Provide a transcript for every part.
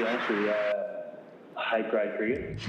be honest with you, I hate grade cricket.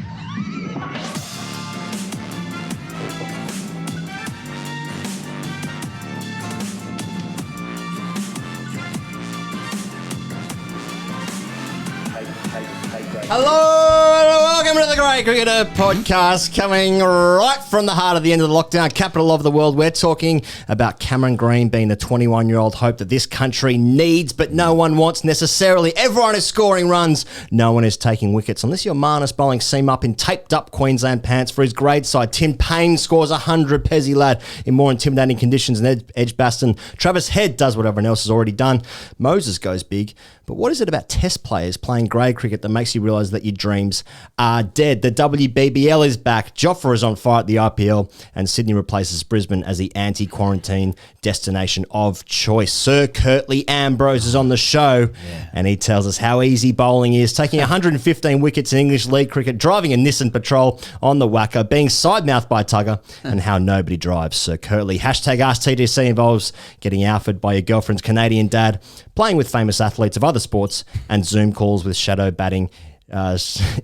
Hello and welcome to the Grade Cricketer podcast, coming right from the heart of the end of the lockdown, capital of the world. We're talking about Cameron Green being the 21-year-old hope that this country needs, but no one wants necessarily. Everyone is scoring runs. No one is taking wickets. Unless you're Marnus bowling seam up in taped-up Queensland pants for his grade side. Tim Paine scores 100, Pezzy lad, in more intimidating conditions than Edgbaston. Travis Head does what everyone else has already done. Moises goes big. But what is it about test players playing grade cricket that makes you realise that your dreams are dead? The WBBL is back. Jofra is on fire at the IPL, and Sydney replaces Brisbane as the anti-quarantine destination of choice. Sir Curtly Ambrose is on the show, and he tells us how easy bowling is, taking 115 wickets in English League cricket, driving a Nissan Patrol on the WACA, being side-mouthed by Tugga, and how nobody drives Sir Curtly. Hashtag AskTTC involves getting outfitted by your girlfriend's Canadian dad, playing with famous athletes of other sports, and Zoom calls with shadow batting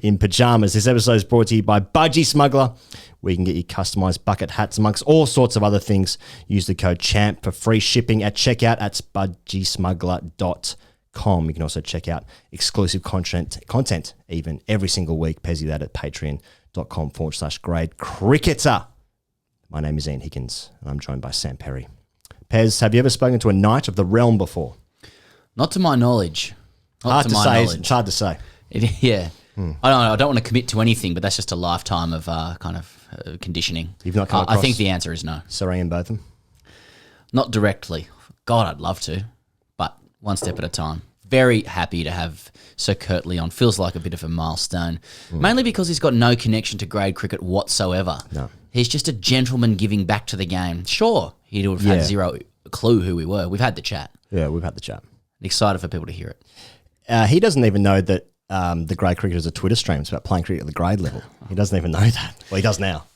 in pajamas. This episode is brought to you by Budgie Smuggler. We can get you customised bucket hats amongst all sorts of other things. Use the code CHAMP for free shipping at checkout at budgiesmuggler.com. You can also check out exclusive content even every single week. Pezzy that at patreon.com/grade cricketer. My name is Ian Higgins, and I'm joined by Sam Perry. Pez, have you ever spoken to a knight of the realm before? Not to my knowledge. Hard to say. It's hard to say. I don't want to commit to anything, but that's just a lifetime of conditioning. You've not come across I think the answer is no. Sir Ian Botham? Not directly. God, I'd love to, but one step at a time. Very happy to have Sir Curtly on. Feels like a bit of a milestone, mainly because he's got no connection to grade cricket whatsoever. No. He's just a gentleman giving back to the game. Sure, he would have had zero clue who we were. We've had the chat. Yeah, we've had the chat. Excited for people to hear it. He doesn't even know that the grade cricket is a Twitter stream. It's about playing cricket at the grade level. He doesn't even know that. Well, he does now.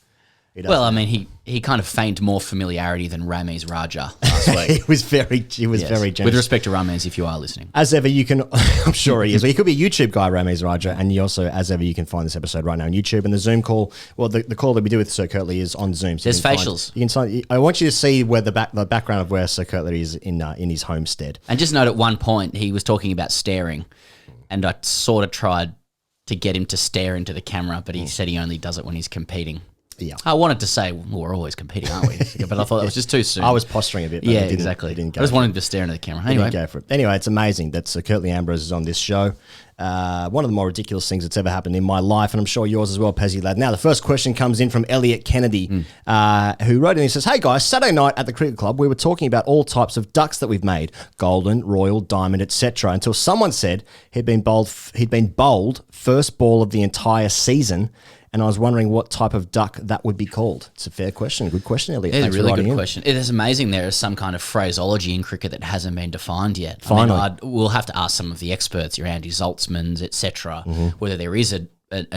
I mean, he kind of feigned more familiarity than Ramesh Raja last week. He was very generous. With respect to Ramesh, if you are listening. As ever, you can, I'm sure he is. He could be a YouTube guy, Ramesh Raja, and you also, as ever, you can find this episode right now on YouTube. And the Zoom call, well, the call that we do with Sir Curtly is on Zoom. So there's facials. I want you to see where the background of where Sir Curtly is in his homestead. And just note at one point, he was talking about staring, and I sort of tried to get him to stare into the camera, but he said he only does it when he's competing. Yeah, I wanted to say, well, we're always competing, aren't we? But I thought that was just too soon. I was posturing a bit. But exactly. Didn't go I just wanted him to stare into the camera. Anyway, go for it. Anyway, it's amazing that Sir Curtly Ambrose is on this show. One of the more ridiculous things that's ever happened in my life, and I'm sure yours as well, Pezzy lad. Now, the first question comes in from Elliot Kennedy, who wrote in. He says, "Hey guys, Saturday night at the cricket club, we were talking about all types of ducks that we've made: golden, royal, diamond, etc. Until someone said he'd been bowled first ball of the entire season." And I was wondering what type of duck that would be called. It's a fair question. Good question, Elliot. It's Thanks a really for good in. question. It is amazing there is some kind of phraseology in cricket that hasn't been defined yet. Finally. We'll have to ask some of the experts, your Andy Zaltzmans, etc., whether there is a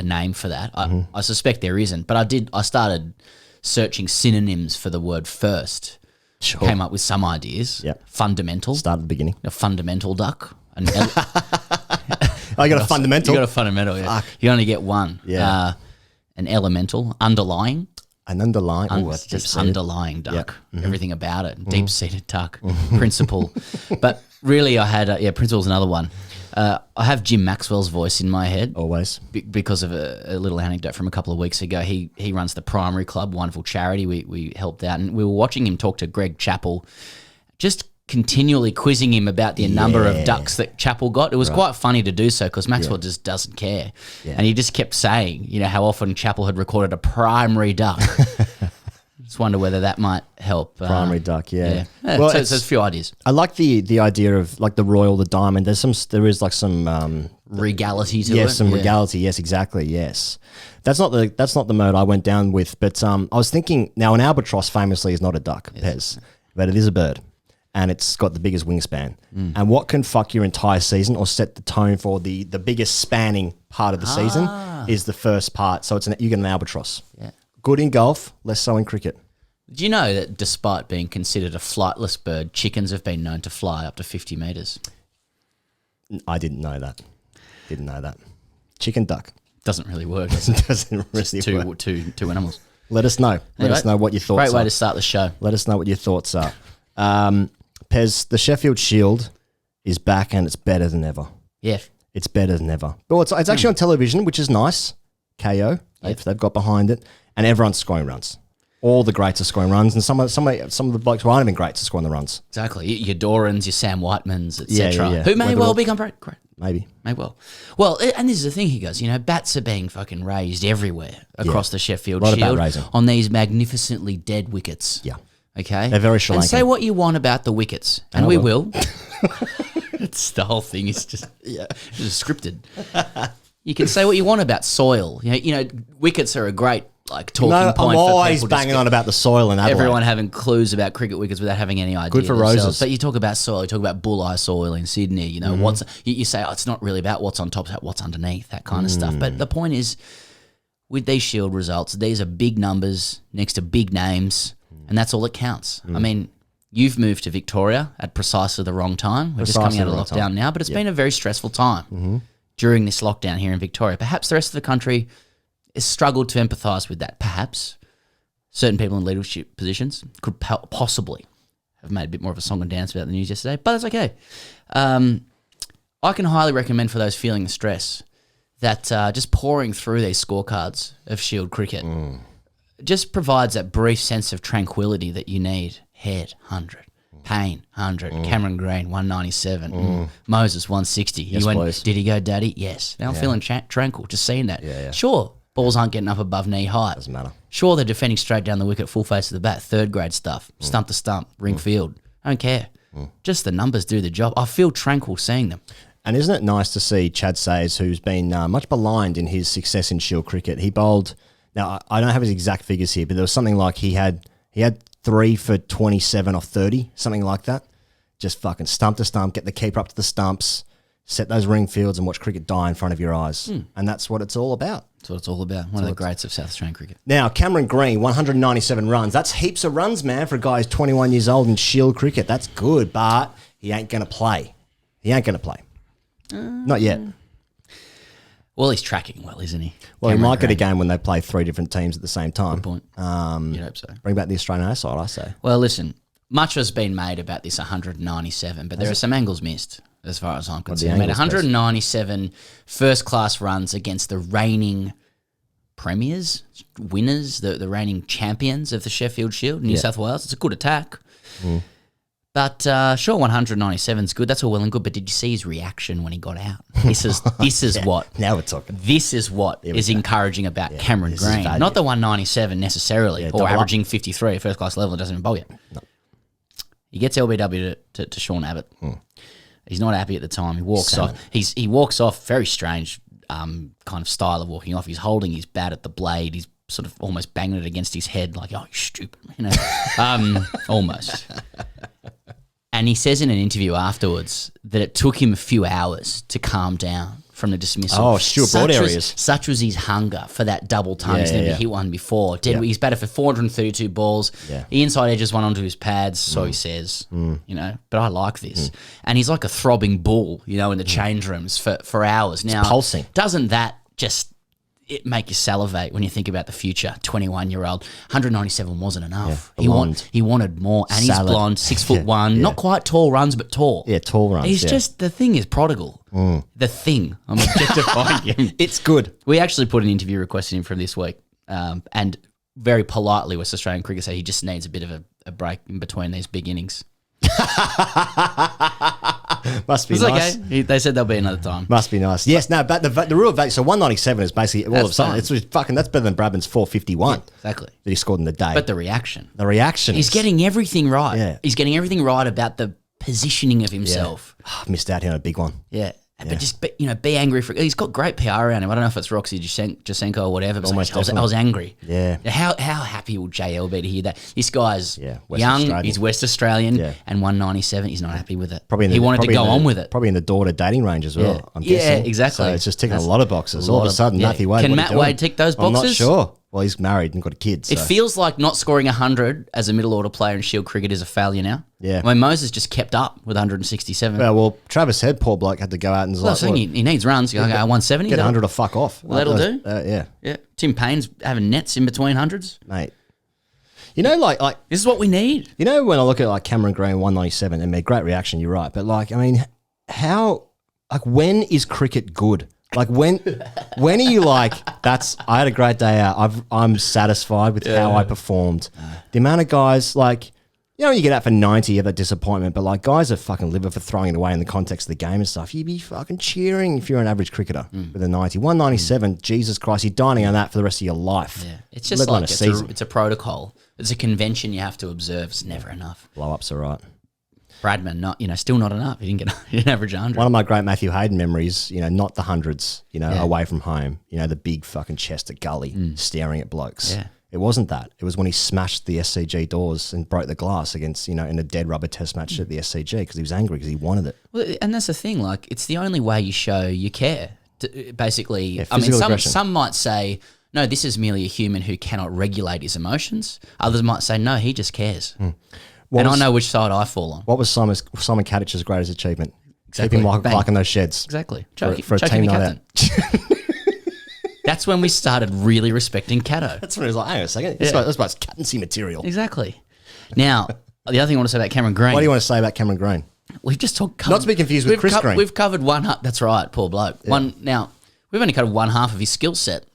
name for that. I suspect there isn't. But I started searching synonyms for the word first. Sure. Came up with some ideas. Yep. Fundamental. Start at the beginning. A fundamental duck. I got a fundamental. You got a fundamental, yeah. You only get one. Yeah. An elemental, underlying. An underlying. It's just underlying duck. Yep. Everything about it. Deep-seated duck. Principle. But really I had, principle's another one. I have Jim Maxwell's voice in my head. Always. Because of a little anecdote from a couple of weeks ago. He runs the Primary Club, wonderful charity. We helped out, and we were watching him talk to Greg Chappell, just continually quizzing him about the number of ducks that Chappell got. It was quite funny to do so because Maxwell just doesn't care. Yeah. And he just kept saying, how often Chappell had recorded a primary duck. Just wonder whether that might help. Primary duck, yeah. Well, so there's a few ideas. I like the idea of like the royal, the diamond. There is like some regality to it. Yes, some regality. Yes, exactly. Yes, that's not the mode I went down with. But I was thinking now an albatross famously is not a duck, Pez, but it is a bird. And it's got the biggest wingspan. And what can fuck your entire season or set the tone for the biggest spanning part of the season is the first part. So you get an albatross. Yeah. Good in golf, less so in cricket. Do you know that despite being considered a flightless bird, chickens have been known to fly up to 50 metres? I didn't know that. Didn't know that. Chicken duck. Doesn't really work. Does it? Doesn't really work. Two animals. Let us know. Let us know what your thoughts are. Great way to start the show. Let us know what your thoughts are. Pez, the Sheffield Shield is back and it's better than ever. Yeah. It's better than ever. Well, it's actually on television, which is nice. KO, they've got behind it. And everyone's scoring runs. All the greats are scoring runs. And some of the blokes who aren't even greats are scoring the runs. Exactly. Your Dorans, your Sam Whitemans, etc. Yeah. Who may well become great. Maybe. May well. Well, and this is the thing, he goes, bats are being fucking raised everywhere across the Sheffield Shield on these magnificently dead wickets. Yeah. Okay? They're very Sri Lankan. And say what you want about the wickets. And we will. It's the whole thing is just scripted. You can say what you want about soil. Wickets are a great talking point. I'm always for banging on about the soil in Adelaide. Everyone having clues about cricket wickets without having any idea. Good for themselves. roses. But you talk about soil, you talk about bull-eye soil in Sydney. You say it's not really about what's on top, it's about what's underneath, that kind of stuff. But the point is, with these Shield results, these are big numbers next to big names, and that's all that counts. I mean, you've moved to Victoria at precisely the wrong time. We're just coming out of lockdown now, but it's been a very stressful time during this lockdown here in Victoria. Perhaps the rest of the country has struggled to empathise with that. Perhaps certain people in leadership positions could possibly have made a bit more of a song and dance about the news yesterday, but that's okay. I can highly recommend for those feeling the stress that just pouring through these scorecards of Shield cricket just provides that brief sense of tranquility that you need. Head, 100. Paine, 100. Cameron Green, 197. Moises, 160. Yes, You went, please. did he go, Daddy? Yes. Now I'm feeling tranquil just seeing that. Yeah. Sure, balls aren't getting up above knee height. Doesn't matter. Sure, they're defending straight down the wicket, full face of the bat, third grade stuff, stump to stump, ring field. I don't care. Just the numbers do the job. I feel tranquil seeing them. And isn't it nice to see Chad Sayers, who's been much maligned in his success in Shield cricket? He bowled. Now I don't have his exact figures here, but there was something like he had 3 for 27 off 30, something like that. Just fucking stump to stump, get the keeper up to the stumps, set those ring fields, and watch cricket die in front of your eyes. And that's what it's all about. That's what it's all about. One of the greats of South Australian cricket. Now, Cameron Green, 197 runs. That's heaps of runs, man, for a guy who's 21 years old in Shield cricket. That's good, but he ain't going to play. Not yet. Well, he's tracking well, isn't he? Well, Cameron he might get a Green. game when they play 3 different teams at the same time. Good point. You'd hope so. Bring back the Australian A side, I say. Well, listen, much has been made about this 197, but there are some angles missed as far as I'm concerned. He made 197 first-class runs against the reigning premiers, winners, the reigning champions of the Sheffield Shield, New South Wales. It's a good attack. But sure, 197 is good. That's all well and good. But did you see his reaction when he got out? This is what. Now we're talking. This is what is encouraging about Cameron Green. Not the 197 necessarily, or averaging 53 at first class level. It doesn't even bowl yet. No. He gets LBW to Sean Abbott. He's not happy at the time. He walks off. He walks off. Very strange kind of style of walking off. He's holding his bat at the blade. He's sort of almost banging it against his head, like, "Oh, you stupid," almost. And he says in an interview afterwards that it took him a few hours to calm down from the dismissal. Oh, Stuart Broad areas. Such was his hunger for that double ton. He's never hit one before. He's batted for 432 balls. Yeah. The inside edges went onto his pads, so he says. But I like this. And he's like a throbbing bull, in the change rooms for hours. Now, pulsing. Doesn't that just make you salivate when you think about the future? 21-year-old, 197 wasn't enough. He wanted more, and he's blonde, 6'1", not quite tall runs, but tall. Yeah, tall runs. He's just, the thing is prodigal. The thing. I'm objectifying him. It's good. We actually put an interview request in for him this week, and very politely West Australian cricket said he just needs a bit of a break in between these big innings. Must be it's nice. Okay. They said there'll be another time. Must be nice. Yes, no, but the real value. So 197 is basically all of a sudden it's fucking. That's better than Bradman's 451. Exactly. That he scored in the day. But the reaction. He's getting everything right. Yeah. He's getting everything right about the positioning of himself. Missed out here on a big one. Yeah. But just be angry for. He's got great PR around him. I don't know if it's Roxy Jasenko or whatever. But I was angry. Yeah. How happy will JL be to hear that? This guy's young. Australian. He's West Australian, and 197. He's not happy with it. He wanted to go on with it. Probably in the daughter dating range as well. I'm guessing. Yeah, exactly. So it's just ticking a lot of boxes. All of a sudden, Matthew Wade. Can Matt Wade tick those boxes? I'm not sure. Well, he's married and got a kid. So. It feels like not scoring 100 as a middle order player in Shield cricket is a failure now. Yeah. I mean, Moises just kept up with 167. Well, Travis Head, poor bloke, had to go out and I was saying he needs runs. You go 170. Get 100 or fuck off. That'll do. Yeah. Yeah. Tim Payne's having nets in between hundreds. Mate. You know, like this is what we need. You know, when I look at like Cameron Green 197, and great reaction, you're right. But like, I mean, when is cricket good? Like when are you like, I had a great day out. I'm satisfied with how I performed. The amount of guys like, you know, when you get out for 90, you have that disappointment, but like guys are fucking liver for throwing it away in the context of the game and stuff. You'd be fucking cheering if you're an average cricketer with a 90. 197, Jesus Christ, you're dining on that for the rest of your life. Yeah. It's just like it's a protocol. It's a convention you have to observe. It's never enough. Blow-ups are right. Bradman, still not enough. He didn't average 100. One of my great Matthew Hayden memories, not the hundreds, away from home, the big fucking chest at gully staring at blokes. Yeah. It wasn't that. It was when he smashed the SCG doors and broke the glass against, in a dead rubber test match at the SCG because he was angry because he wanted it. Well, and that's the thing. Like, it's the only way you show you care. Basically, Yeah, I mean, aggression. some might say, no, this is merely a human who cannot regulate his emotions. Others might say, no, he just cares. I know which side I fall on. What was Simon Katich's greatest achievement? Exactly. Keep him like in those sheds. Exactly. For a team night out. That's when we started really respecting Cato. That's when it was like, hang on a second. This guy's captaincy material. Exactly. Now, the other thing I want to say about Cameron Green. What do you want to say about Cameron Green? We've just talked. Not to be confused with Chris Green. We've covered one half. That's right, poor bloke. Yeah. Now, we've only covered one half of his skill set.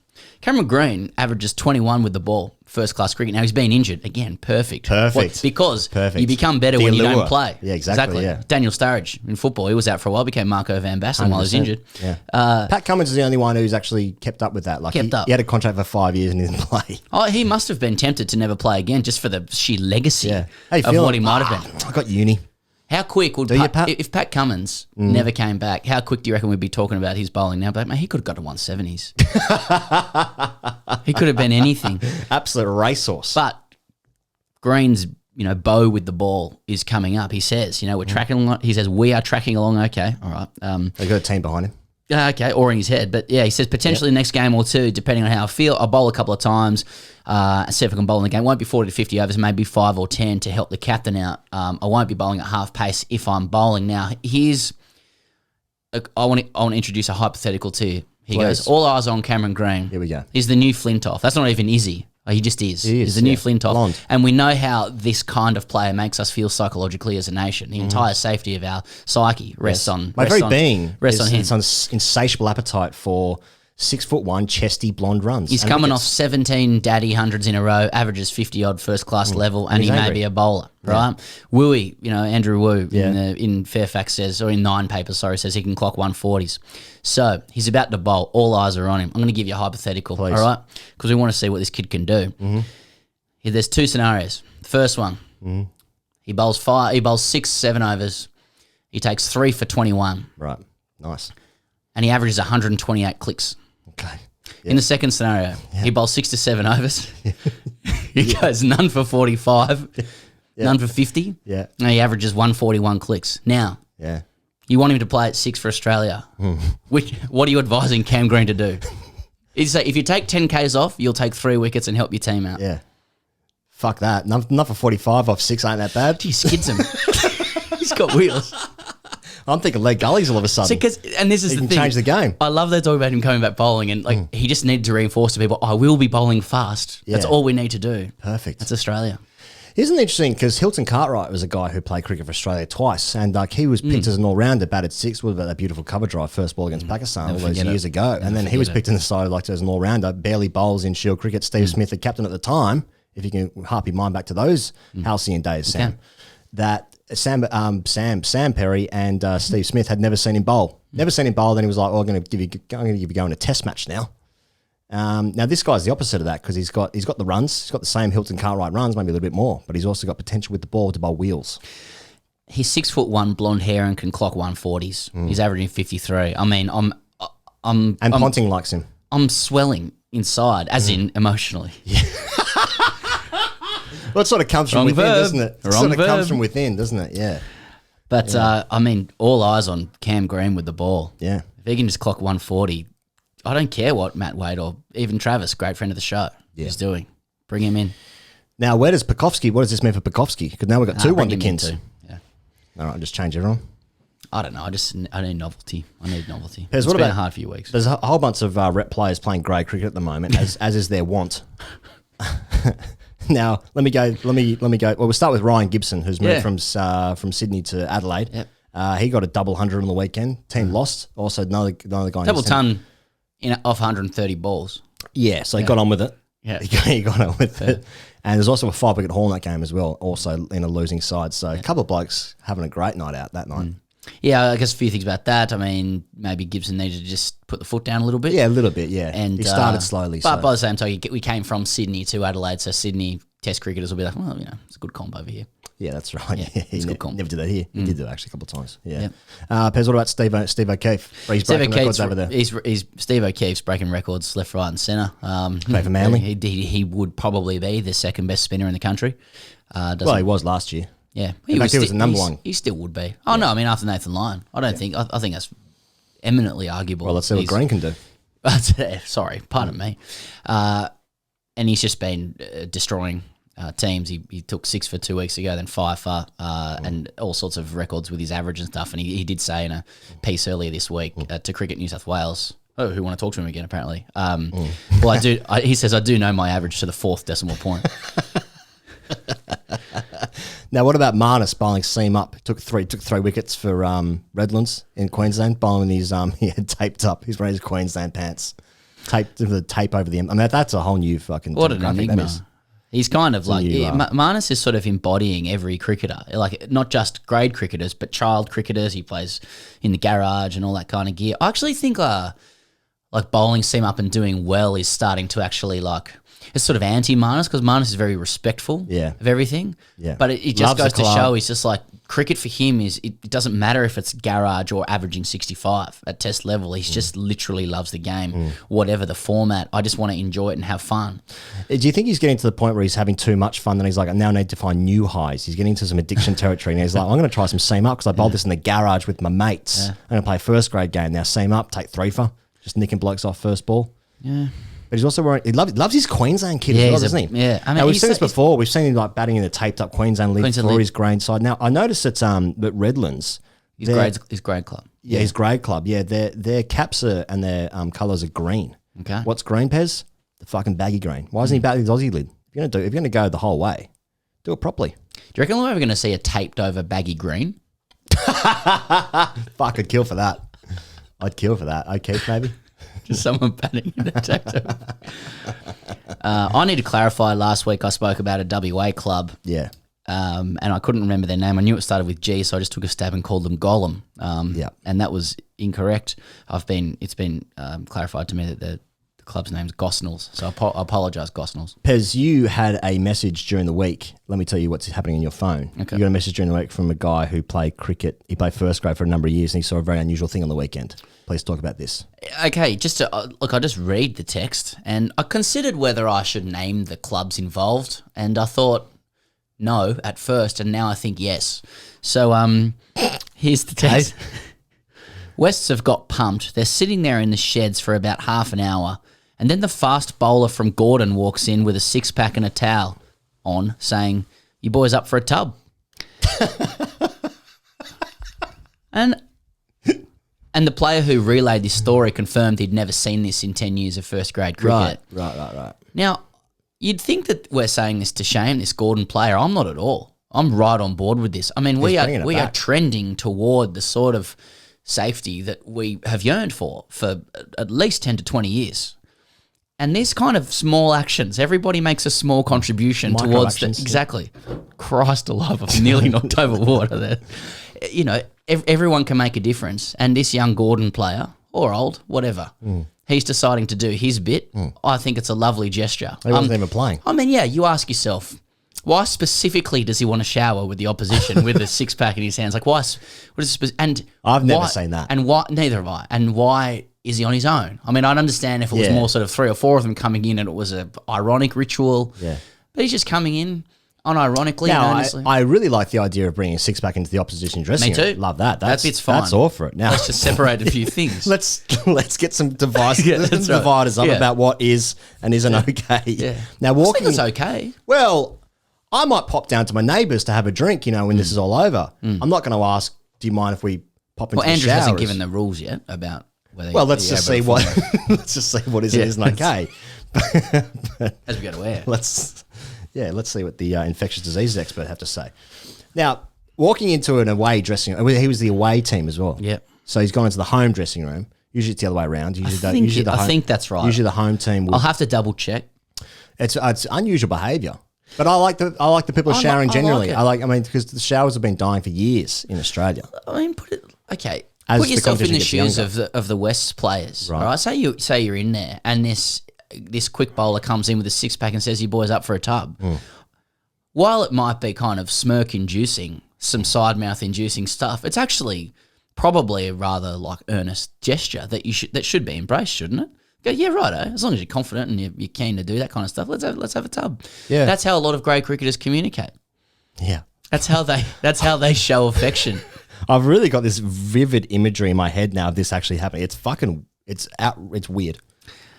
Cameron Green averages 21 with the ball, first-class cricket. Now, he's been injured. Again, perfect. Because you become better when you don't play. Yeah, exactly. Yeah. Daniel Sturridge in football, he was out for a while, became Marco van Basten while he was injured. Yeah. Pat Cummins is the only one who's actually kept up with that. Like he had a contract for 5 years and he didn't play. Oh, he must have been tempted to never play again just for the sheer legacy of what he might have been. I got uni. How quick would if Pat Cummins never came back, how quick do you reckon we'd be talking about his bowling now? But man, he could have got to 170s. He could have been anything. Absolute racehorse. But Green's, bow with the ball is coming up. He says, we're tracking along. He says, we are tracking along. Okay. All right. They got a team behind him. Okay, or in his head. But yeah, he says potentially next game or two, depending on how I feel, I'll bowl a couple of times, see if I can bowl in the game. Won't be 40 to 50 overs, maybe 5 or 10 to help the captain out. I won't be bowling at half pace if I'm bowling. Now, I want to introduce a hypothetical to you. He goes, all eyes on Cameron Green. Here we go. He's the new Flintoff. That's not even Izzy. He just is. He's the new Flintoff. Blonde. And we know how this kind of player makes us feel psychologically as a nation. The entire safety of our psyche rests on my very being on him. It's on insatiable appetite for 6'1", chesty, blonde runs. He's coming off 17 daddy hundreds in a row, averages 50-odd first-class level, and he may be a bowler, right? Wooey, Andrew Wu in Fairfax says, or in Nine Papers, says he can clock 140s. So he's about to bowl. All eyes are on him. I'm going to give you a hypothetical, all right? Because we want to see what this kid can do. Here, there's two scenarios. The first one, he bowls 6, 7 overs. He takes 3 for 21. Right, nice. And he averages 128 clicks. Okay. In the second scenario, he bowls 6 to 7 overs. He goes none for 45, none for 50. Yeah. And he averages 141 clicks. Now, you want him to play at 6 for Australia. What are you advising Cam Green to do? He'd say, if you take 10 Ks off, you'll take 3 wickets and help your team out. Yeah. Fuck that. Not for 45 off 6 ain't that bad. He skids him. He's got wheels. I'm thinking leg gullies all of a sudden. And this is the thing. Change the game. I love that talk about him coming back bowling, and he just needed to reinforce to people, I will be bowling fast. Yeah. That's all we need to do. Perfect. That's Australia. Isn't it interesting? Because Hilton Cartwright was a guy who played cricket for Australia twice, and he was picked as an all-rounder, batted 6. What about that beautiful cover drive, first ball against Pakistan all those years ago? And then he was picked in the side as an all-rounder, barely bowls in Shield cricket. Steve Smith, the captain at the time, if you can harp your mind back to those halcyon days, Sam, that Sam Perry and Steve Smith had never seen him bowl. Never seen him bowl. Then he was like, "Oh, I'm going to give you going a test match now." Now this guy's the opposite of that because he's got the runs. He's got the same Hilton Cartwright runs, maybe a little bit more, but he's also got potential with the ball to bowl wheels. He's 6'1", blonde hair, and can clock 140s. He's averaging 53. I mean, Ponting likes him. I'm swelling inside, as in emotionally. Yeah. Well, it sort of comes from within, doesn't it? It sort of comes from within, doesn't it? Yeah. But, all eyes on Cam Green with the ball. Yeah. If he can just clock 140, I don't care what Matt Wade or even Travis, great friend of the show, he's doing. Bring him in. Now, what does this mean for Pekovsky? Because now we've got two Bring him in wonderkins. too. Yeah. All right, just change everyone. I don't know. I need novelty. Pez, It's what been about a hard few weeks? There's a whole bunch of rep players playing grade cricket at the moment, as is their want. Now, let me go. Well, we'll start with Ryan Gibson, who's moved from Sydney to Adelaide. Yep. He got a double 100 on the weekend. Team lost. Also, another guy. Double ton off 130 balls. Yeah, so he got on with it. Yeah. He got on with it. And there's also a 5-wicket haul in that game as well, also in a losing side. So a couple of blokes having a great night out that night. Yeah, I guess a few things about that. I mean, maybe Gibson needed to just put the foot down a little bit. Yeah, a little bit, yeah. And he started slowly. But by the same time, we came from Sydney to Adelaide, so Sydney Test cricketers will be like, well, it's a good comp over here. Yeah, that's right. Yeah, he it's a good comp. never did that here. He did that actually a couple of times. Yeah. Pez, what about Steve O'Keefe? He's breaking records over there. He's Steve O'Keefe's breaking records left, right and centre. Play for Manly. He would probably be the second best spinner in the country. Well, he was last year. Yeah, he was the number one. He still would be. Oh no, I mean after Nathan Lyon, I don't think. I think that's eminently arguable. Well, let's see what Green can do. Sorry, pardon me. And he's just been destroying teams. He took 6 for 2 weeks ago, then 5 for, and all sorts of records with his average and stuff. And he did say in a piece earlier this week to Cricket New South Wales. Oh, who want to talk to him again? Apparently. Well, I do. He says I do know my average to the 4th decimal point. Now, what about Marnus bowling seam up? Took three wickets for Redlands in Queensland, bowling his he had taped up. He's wearing his Queensland pants, taped the tape over the. I mean, that's a whole new fucking. What an enigma! He's kind of like Marnus is sort of embodying every cricketer, like not just grade cricketers, but child cricketers. He plays in the garage and all that kind of gear. I actually think like bowling seam up and doing well is starting to actually like. It's sort of anti-Marnus because Marnus is very respectful of everything. Yeah. But it just goes to show he's just like cricket for him is it doesn't matter if it's garage or averaging 65 at test level. He's just literally loves the game, whatever the format. I just want to enjoy it and have fun. Do you think he's getting to the point where he's having too much fun and he's like, I now need to find new highs? He's getting into some addiction territory and he's like, I'm going to try some seam up because I bowled this in the garage with my mates. Yeah. I'm going to play first grade game now. Seam up, take 3 for, just nicking blokes off first ball. Yeah. But he's also wearing. He loves his Queensland kit as well, doesn't he? Yeah, I mean, we've seen this before. We've seen him like batting in the taped up Queensland league for his grain side. Now I noticed that Redlands, his grade club. Yeah, his grade club. Yeah, their caps are and their colours are green. Okay, what's green, Pez? The fucking baggy green. Why isn't he batting his Aussie lid? If you're gonna go the whole way, do it properly. Do you reckon we're ever going to see a taped over baggy green? Fuck, I'd kill for that. Okay, maybe. Just someone batting in a taped over. I need to clarify. Last week I spoke about a WA club. Yeah. And I couldn't remember their name. I knew it started with G, so I just took a stab and called them Gollum. And that was incorrect. It's been clarified to me that the club's name's Gosnells. So I apologise, Gosnells. Pez, you had a message during the week. Let me tell you what's happening on your phone. Okay. You got a message during the week from a guy who played cricket. He played first grade for a number of years and he saw a very unusual thing on the weekend. Please talk about this. Okay, just to, I just read the text and I considered whether I should name the clubs involved and I thought no at first and now I think yes. So here's the text. Okay. Wests have got pumped. They're sitting there in the sheds for about half an hour and then the fast bowler from Gordon walks in with a 6-pack and a towel on saying, you boys up for a tub? And the player who relayed this story confirmed he'd never seen this in 10 years of first grade cricket. Right. Now, you'd think that we're saying this to shame this Gordon player. I'm not at all. I'm right on board with this. I mean, we are trending toward the sort of safety that we have yearned for at least 10 to 20 years. And these kind of small actions, everybody makes a small contribution towards that. Exactly. Christ alive, I've nearly knocked over water there. You know, everyone can make a difference. And this young Gordon player, or old, whatever, he's deciding to do his bit. I think it's a lovely gesture. He wasn't even playing. I mean, yeah, you ask yourself, why specifically does he want to shower with the opposition with a 6-pack in his hands? Like, why? What is this? And I've never seen that. And why? Neither have I. And why is he on his own? I mean, I'd understand if it was more sort of 3 or 4 of them coming in and it was a ironic ritual. Yeah. But he's just coming in. unironically and Now, earnestly. I really like the idea of bringing a six-pack into the opposition dressing Me too. room. Love that. That bit's fine. That's all for it. Now, Let's just separate a few things. let's get some Yeah, that's right. dividers up Yeah. about what is and isn't okay. Yeah. Now, I walking. think it's okay. Well, I might pop down to my neighbours to have a drink, when this is all over. I'm not going to ask, do you mind if we pop into Well, the Andrew showers? hasn't given the rules yet about whether. Well, let's just see what let's just see what is and Yeah. isn't okay. as we go to air. Let's see what the infectious diseases expert have to say. Now, walking into an away dressing room, he was the away team as well. Yep. So he's gone into the home dressing room. Usually it's the other way around. I think that's right. Usually the home team will. I'll have to double check. It's unusual behaviour. But I like the people showering generally. I like it. Because the showers have been dying for years in Australia. I mean, put As put the yourself in competition the gets shoes younger. of the West's players. Right. All right. Say you're in there, and this quick bowler comes in with a six-pack and says, "You boys up for a tub." While it might be kind of smirk-inducing, some side-mouth inducing stuff, it's actually probably a rather like earnest gesture that should be embraced, shouldn't it? Go, yeah, righto. As long as you're confident and you're keen to do that kind of stuff, let's have a tub. Yeah. That's how a lot of grade cricketers communicate. Yeah. That's how they show affection. I've really got this vivid imagery in my head now of this actually happening. It's weird.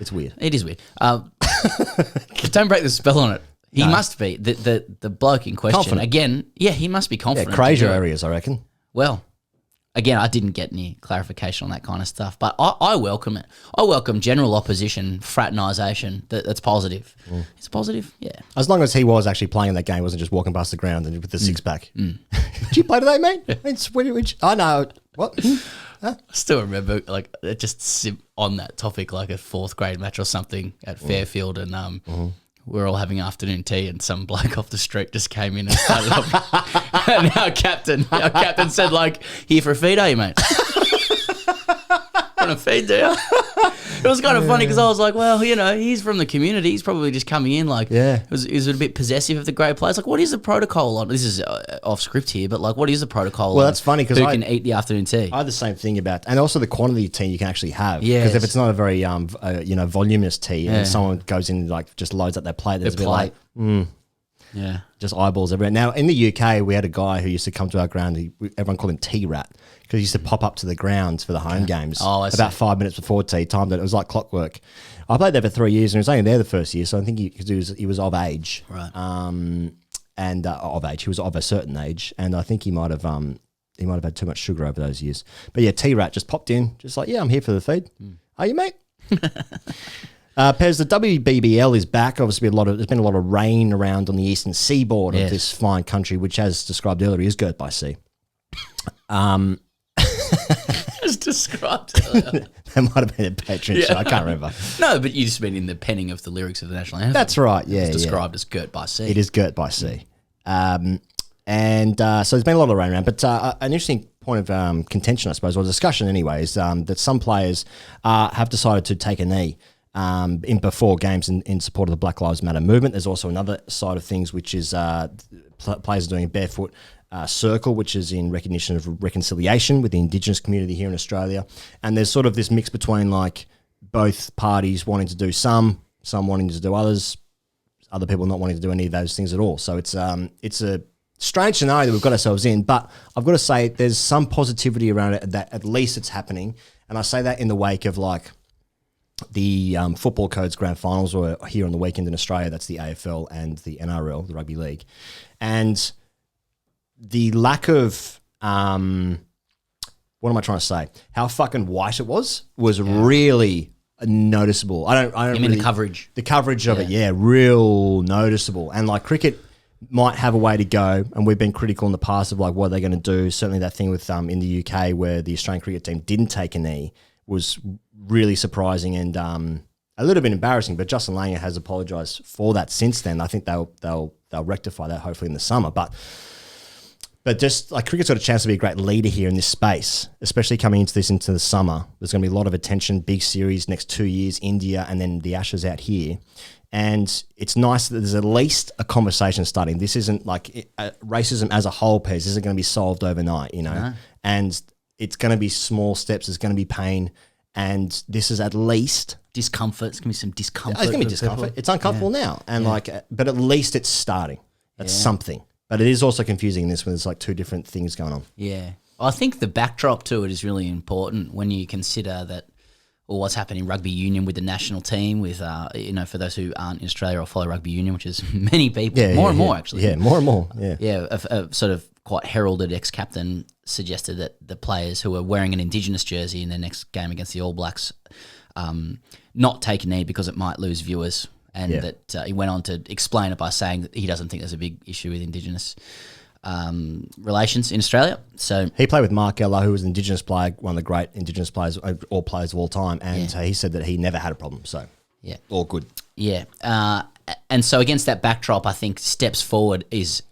It's weird. It is weird. Don't break the spell on it. He must be the bloke in question. Confident. Again, yeah, he must be Yeah, confident. crazier to do it. areas, I reckon. Well, again, I didn't get any clarification on that kind of stuff, but I welcome it. I welcome general opposition, fraternisation. That's positive. It's positive, yeah. As long as he was actually playing that game, wasn't just walking past the ground and with the six-pack. Did you play today, mate? I know. What? I still remember, like, it just on that topic, like a fourth grade match or something at Fairfield, and we were all having afternoon tea, and some bloke off the street just came in and started off. And our captain said, like, "Here for a feed, are you, mate?" Want a feed, do you? It was kind of funny because I was like, well, he's from the community. He's probably just coming in like, Yeah. He was a bit possessive of the great players. Like, what is the protocol on? This is off script here, but like, what is the protocol? Well, on that's funny 'cause who I- can eat the afternoon tea. I had the same thing and also the quantity of tea you can actually have. Yes. Because if it's not a very, voluminous tea and someone goes in and like just loads up their plate, there's a bit like, Yeah. just eyeballs everywhere. Now, in the UK, we had a guy who used to come to our ground. Everyone called him Tea Rat because he used to pop up to the ground for the home games Oh, I see. about 5 minutes before tea time. That it was like clockwork. I played there for 3 years and he was only there the first year, so I think he was of age. Right. And of age, he was of a certain age, and I think he might have had too much sugar over those years. But yeah, Tea Rat just popped in, just like, yeah, I'm here for the feed. Are you, mate? Pez, the WBBL is back. Obviously, there's been a lot of rain around on the eastern seaboard of this fine country, which, as described earlier, is girt by sea. As described earlier. That might have been a Patreon show. I can't remember. No, but you just mean in the penning of the lyrics of the national anthem. That's right. Yeah, It's described as girt by sea. It is girt by sea. So there's been a lot of rain around. But an interesting point of contention, I suppose, or discussion anyway, is that some players have decided to take a knee in before games in support of the Black Lives Matter movement. There's also another side of things, which is players are doing a barefoot circle, which is in recognition of reconciliation with the Indigenous community here in Australia. And there's sort of this mix between like both parties wanting to do some wanting to do others, other people not wanting to do any of those things at all. So it's a strange scenario that we've got ourselves in, but I've got to say there's some positivity around it that at least it's happening. And I say that in the wake of like the football codes grand finals were here on the weekend in Australia. That's the AFL and the NRL, the rugby league. And the lack of, what am I trying to say? How fucking white it was really noticeable. I don't You mean the coverage? The coverage of it, real noticeable. And like cricket might have a way to go, and we've been critical in the past of like what they're going to do. Certainly that thing with in the UK where the Australian cricket team didn't take a knee was really surprising and a little bit embarrassing. But Justin Langer has apologised for that since then. I think they'll rectify that hopefully in the summer. But just like cricket's got a chance to be a great leader here in this space, especially coming into the summer. There's going to be a lot of attention, big series next 2 years, India, and then the Ashes out here. And it's nice that there's at least a conversation starting. This isn't like racism as a whole, Pez, isn't going to be solved overnight, No. And it's going to be small steps. There's going to be pain. And this is at least Discomfort. It's going to be some discomfort. It's going to be discomfort. It's uncomfortable now. And but at least it's starting. That's something. But it is also confusing in this when there's like two different things going on. Yeah. I think the backdrop to it is really important when you consider that, or what's happening in rugby union with the national team, with for those who aren't in Australia or follow rugby union, which is many people, more and more actually. Yeah, more and more. Yeah, yeah. A sort of quite heralded ex-captain suggested that the players who are wearing an Indigenous jersey in their next game against the All Blacks not take a knee because it might lose viewers, and that he went on to explain it by saying that he doesn't think there's a big issue with Indigenous relations in Australia. So he played with Mark Ella, who was an Indigenous player, one of the great Indigenous players, all players of all time, and he said that he never had a problem. So all good. Yeah, and so against that backdrop, I think steps forward is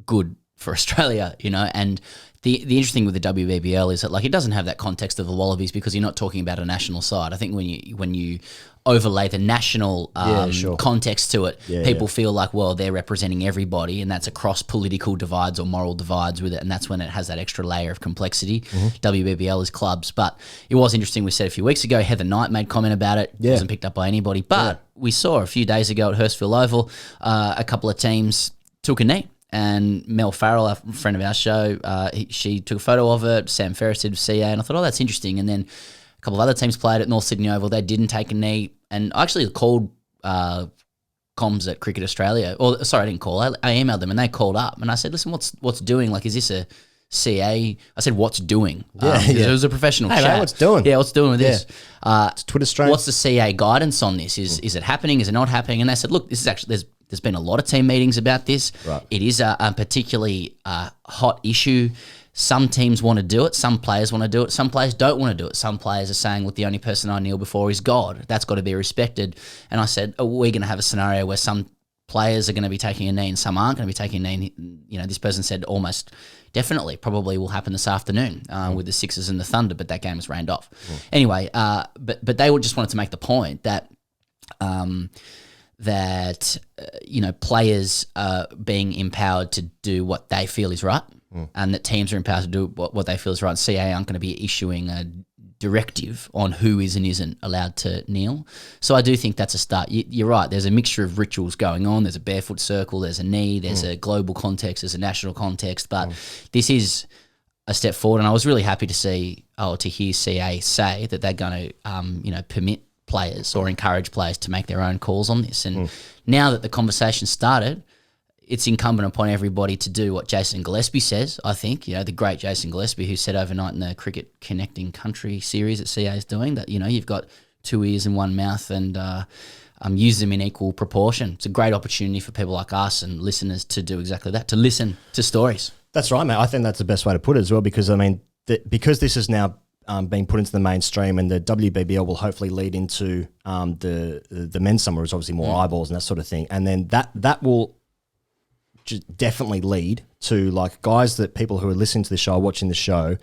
good for Australia, and the interesting with the WBBL is that like it doesn't have that context of the Wallabies because you're not talking about a national side. I think when you overlay the national context to it, people feel like, well, they're representing everybody, and that's across political divides or moral divides with it, and that's when it has that extra layer of complexity. WBBL is clubs, but it was interesting. We said a few weeks ago, Heather Knight made comment about it. It wasn't picked up by anybody, but we saw a few days ago at Hurstville Oval, a couple of teams took a knee. And Mel Farrell, a friend of our show, she took a photo of it. Sam Ferris did CA, and I thought, that's interesting. And then a couple of other teams played at North Sydney Oval. They didn't take a knee. And I actually called comms at Cricket Australia. Or sorry, I didn't call. I emailed them, and they called up. And I said, listen, what's doing? Like, is this a CA? I said, what's doing? It was a professional chat. Hey, what's doing? Yeah, what's doing with this? It's Twitter strain. What's the CA guidance on this? Is it happening? Is it not happening? And they said, look, this is actually there's been a lot of team meetings about this. Right. It is a particularly hot issue. Some teams want to do it. Some players want to do it. Some players don't want to do it. Some players are saying, look, the only person I kneel before is God. That's got to be respected. And I said, are we going to have a scenario where some players are going to be taking a knee and some aren't going to be taking a knee? This person said almost definitely, probably will happen this afternoon with the Sixers and the Thunder, but that game was rained off. Anyway, but they just wanted to make the point that players are being empowered to do what they feel is right, and that teams are empowered to do what they feel is right. And CA aren't going to be issuing a directive on who is and isn't allowed to kneel. So I do think that's a start. You're right. There's a mixture of rituals going on. There's a barefoot circle. There's a knee. There's a global context. There's a national context. But this is a step forward, and I was really happy to hear CA say that they're going to permit players or encourage players to make their own calls on this. And now that the conversation started, it's incumbent upon everybody to do what Jason Gillespie says, I think. The great Jason Gillespie, who said overnight in the Cricket Connecting Country series that CA is doing that, you've got two ears and one mouth, and use them in equal proportion. It's a great opportunity for people like us and listeners to do exactly that, to listen to stories. That's right, mate. I think that's the best way to put it as well, because, because this is now being put into the mainstream, and the WBBL will hopefully lead into the men's summer, is obviously more eyeballs and that sort of thing. And then that will definitely lead to like people who are listening to the show, watching the show,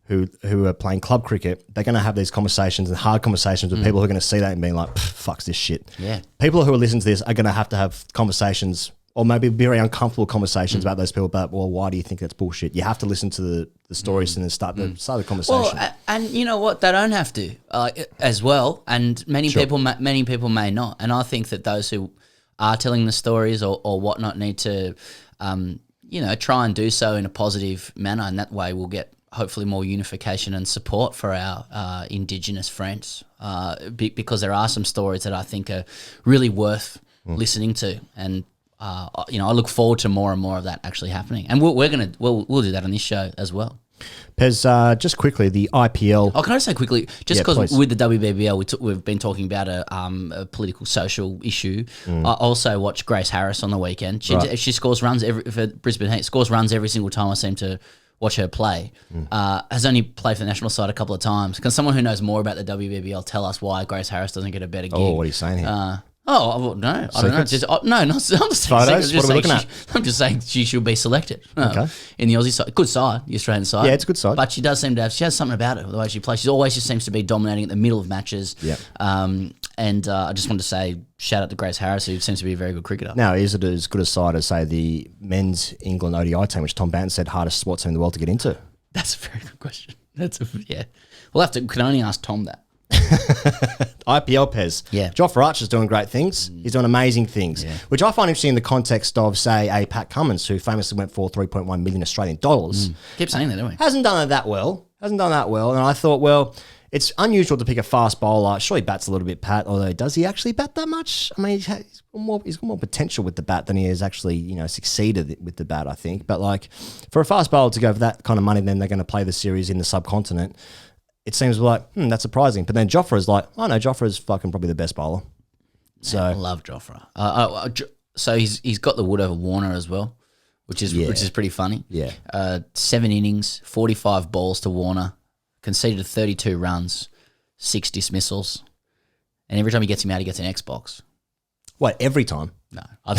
who are playing club cricket. They're going to have these conversations and hard conversations with people who are going to see that and be like, fuck's this shit. Yeah. People who are listening to this are going to have conversations, or maybe very uncomfortable conversations about those people. But why do you think that's bullshit? You have to listen to the stories and then start the conversation. Well, and you know what? They don't have to as well. And many people may not. And I think that those who are telling the stories or whatnot need to, try and do so in a positive manner. And that way we'll get hopefully more unification and support for our Indigenous friends, because there are some stories that I think are really worth listening to. And I look forward to more and more of that actually happening, and we'll do that on this show as well. Pez, just quickly, the IPL. Oh, can I just say quickly, just because with the WBBL, we've been talking about a political social issue. I also watched Grace Harris on the weekend. She scores runs for Brisbane Heat. Scores runs every single time I seem to watch her play. Has only played for the national side a couple of times. Can someone who knows more about the WBBL tell us why Grace Harris doesn't get a better gig? Oh, what are you saying here? No, I don't know. Just, I'm not saying photos. What are we looking at? I'm just saying she should be selected. Okay. In the Aussie side, good side, the Australian side. Yeah, it's a good side. But she does seem to have. She has something about her, the way she plays. She always just seems to be dominating at the middle of matches. Yeah. And I just wanted to say shout out to Grace Harris, who seems to be a very good cricketer. Now, is it as good a side as say the men's England ODI team, which Tom Banton said hardest sports team in the world to get into? That's a very good question. We'll can only ask Tom that. IPL Pez. Yeah. Jofra Archer's doing great things. He's doing amazing things, which I find interesting in the context of, say, a Pat Cummins, who famously went for 3.1 million Australian dollars. Keep saying that, don't we? Hasn't done it that well. And I thought, well, it's unusual to pick a fast bowler. Sure, he bats a little bit, Pat, although does he actually bat that much? I mean, he's got more potential with the bat than he has actually, succeeded with the bat, I think. But, like, for a fast bowler to go for that kind of money, then they're going to play the series in the subcontinent, it seems like, that's surprising. But then Jofra's like, oh, no, Jofra's fucking probably the best bowler. So I love Jofra. So he's got the wood over Warner as well, which is pretty funny. Yeah. 7 innings, 45 balls to Warner, conceded 32 runs, 6 dismissals, and every time he gets him out, he gets an Xbox. What, every time? No, I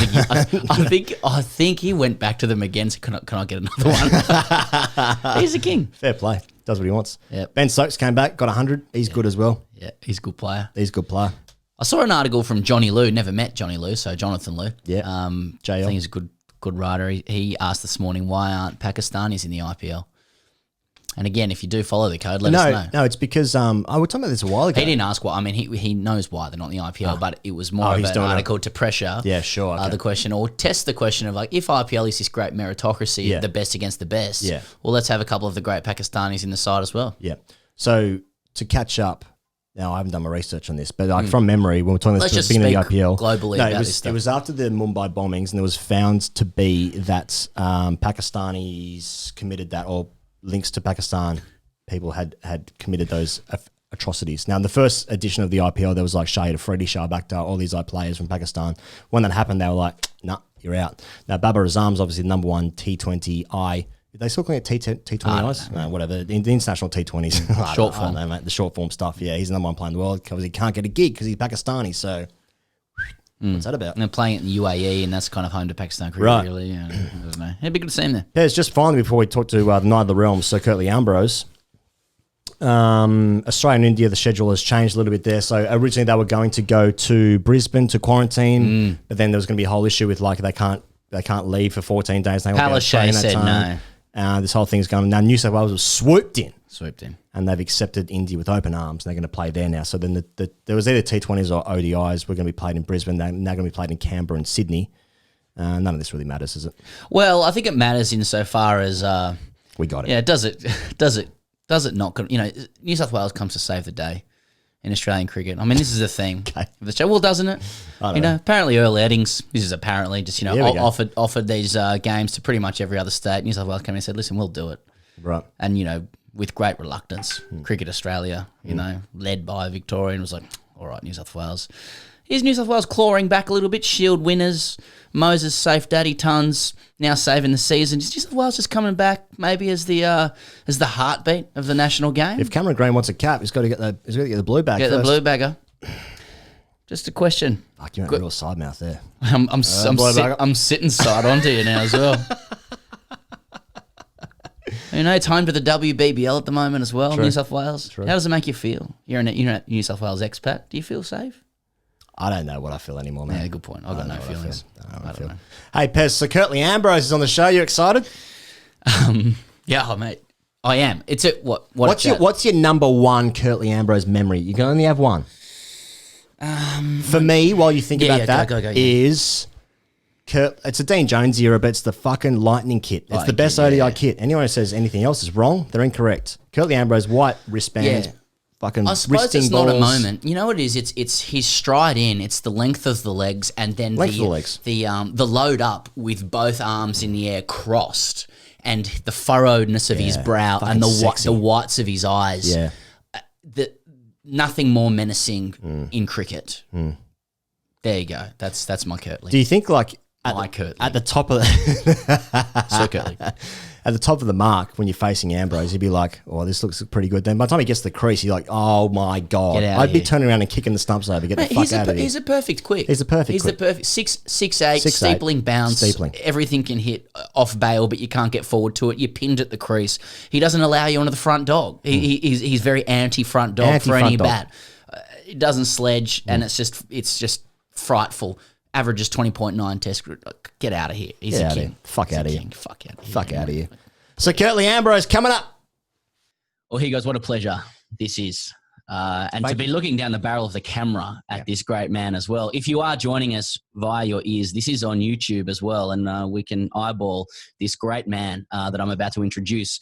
think he went back to them again. So can I get another one? He's a king. Fair play. Does what he wants. Yep. Ben Stokes came back, got 100. He's good as well. Yeah, he's a good player. He's a good player. I saw an article from Johnny Liu. Never met Johnny Liu, so Jonathan Liu. Yeah. I think he's a good writer. He asked this morning, why aren't Pakistanis in the IPL? And again, if you do follow the code, let us know. No, it's because I was talking about this a while ago. He didn't ask why. I mean, he knows why they're not in the IPL, but it was more of an article to pressure the question, or test the question of, like, if IPL is this great meritocracy, the best against the best, well, let's have a couple of the great Pakistanis in the side as well. Yeah. So to catch up, now I haven't done my research on this, but like from memory, when we're talking about the beginning of the IPL, globally about this stuff. It was after the Mumbai bombings, and it was found to be that Pakistanis committed that, or links to Pakistan people had committed those atrocities. Now, in the first edition of the IPL, there was like Shahid Afridi, Shah Bakhtar, all these players from Pakistan. When that happened, they were like, nah, you're out. Now, Babar Azam's obviously the number one T20I. Are they still calling it T20Is? No, whatever. The international T20s. Short form. I don't know, mate. The short form stuff. Yeah, he's the number one player in the world because he can't get a gig because he's Pakistani. So what's that about? And they're playing it in the UAE, and that's kind of home to Pakistan cricket, really. I don't know. It'd be good to see him there. Yeah, it's just finally, before we talk to the Knight of the Realm, Sir Curtly Ambrose. Australia and India, the schedule has changed a little bit there. So originally they were going to go to Brisbane to quarantine, but then there was going to be a whole issue with, like, they can't leave for 14 days. They Palaszczuk said no. This whole thing's going. Now New South Wales was swooped in, and they've accepted India with open arms. And they're going to play there now. So then there was either T20s or ODIs. We're going to be played in Brisbane. They're now going to be played in Canberra and Sydney. None of this really matters, does it? Well, I think it matters insofar as we got it. Yeah, does it not? New South Wales comes to save the day in Australian cricket. I mean, this is the thing. Okay. The show, well, doesn't it? I don't know. Apparently Earl Eddings, this is apparently just, we offered these games to pretty much every other state. New South Wales came in and said, listen, we'll do it. Right. And, with great reluctance, Cricket Australia, led by Victorian, was like, all right, New South Wales. Here's New South Wales clawing back a little bit, Shield winners, Moises safe, Daddy Tons now saving the season. Is New South Wales just coming back maybe as the heartbeat of the national game? If Cameron Green wants a cap, he's got to get the blue bag Get first. the blue bagger. Just a question. Fuck, you went real side mouth there. I'm sitting side onto you now as well. It's home to the WBBL at the moment as well, New South Wales. True. How does it make you feel? You're a New South Wales expat. Do you feel safe? I don't know what I feel anymore, man. Yeah, good point. I've got no feelings. I don't know. Hey, Pez, Sir Curtly Ambrose is on the show. You excited? Yeah, mate. I am. It's what's your number one Curtly Ambrose memory? You can only have one. For me, while you think about that, is it's a Dean Jones era, but it's the fucking Lightning kit. It's the best ODI kit. Anyone who says anything else is wrong, they're incorrect. Curtly Ambrose, white wristbands. Fucking I suppose it's balls. not a moment. You know what it is? It's his stride in. It's the length of the legs, and then the load up with both arms in the air crossed, and the furrowedness of his brow and the whites of his eyes. Yeah, nothing more menacing in cricket. There you go. That's my Curtly. Do you think Curtly at the top of Sir Curtly. At the top of the mark, when you're facing Ambrose, he'd be like, oh, this looks pretty good. Then by the time he gets to the crease, you're like, oh my God. I'd be turning around and kicking the stumps over. Get the fuck out of here. He's a perfect quick. He's the perfect 6'8", steepling bounce. Everything can hit off bail, but you can't get forward to it. You're pinned at the crease. He doesn't allow you onto the front dog. He's very anti-front dog for any bat. It doesn't sledge, and it's just frightful. Averages 20.9 test. Get out of here. He's a king. Fuck out of here. Fuck out of here. So Curtly Ambrose coming up. Well, he goes, what a pleasure this is and to be looking down the barrel of the camera at this great man as well. If you are joining us via your ears, this is on YouTube as well, and we can eyeball this great man that I'm about to introduce.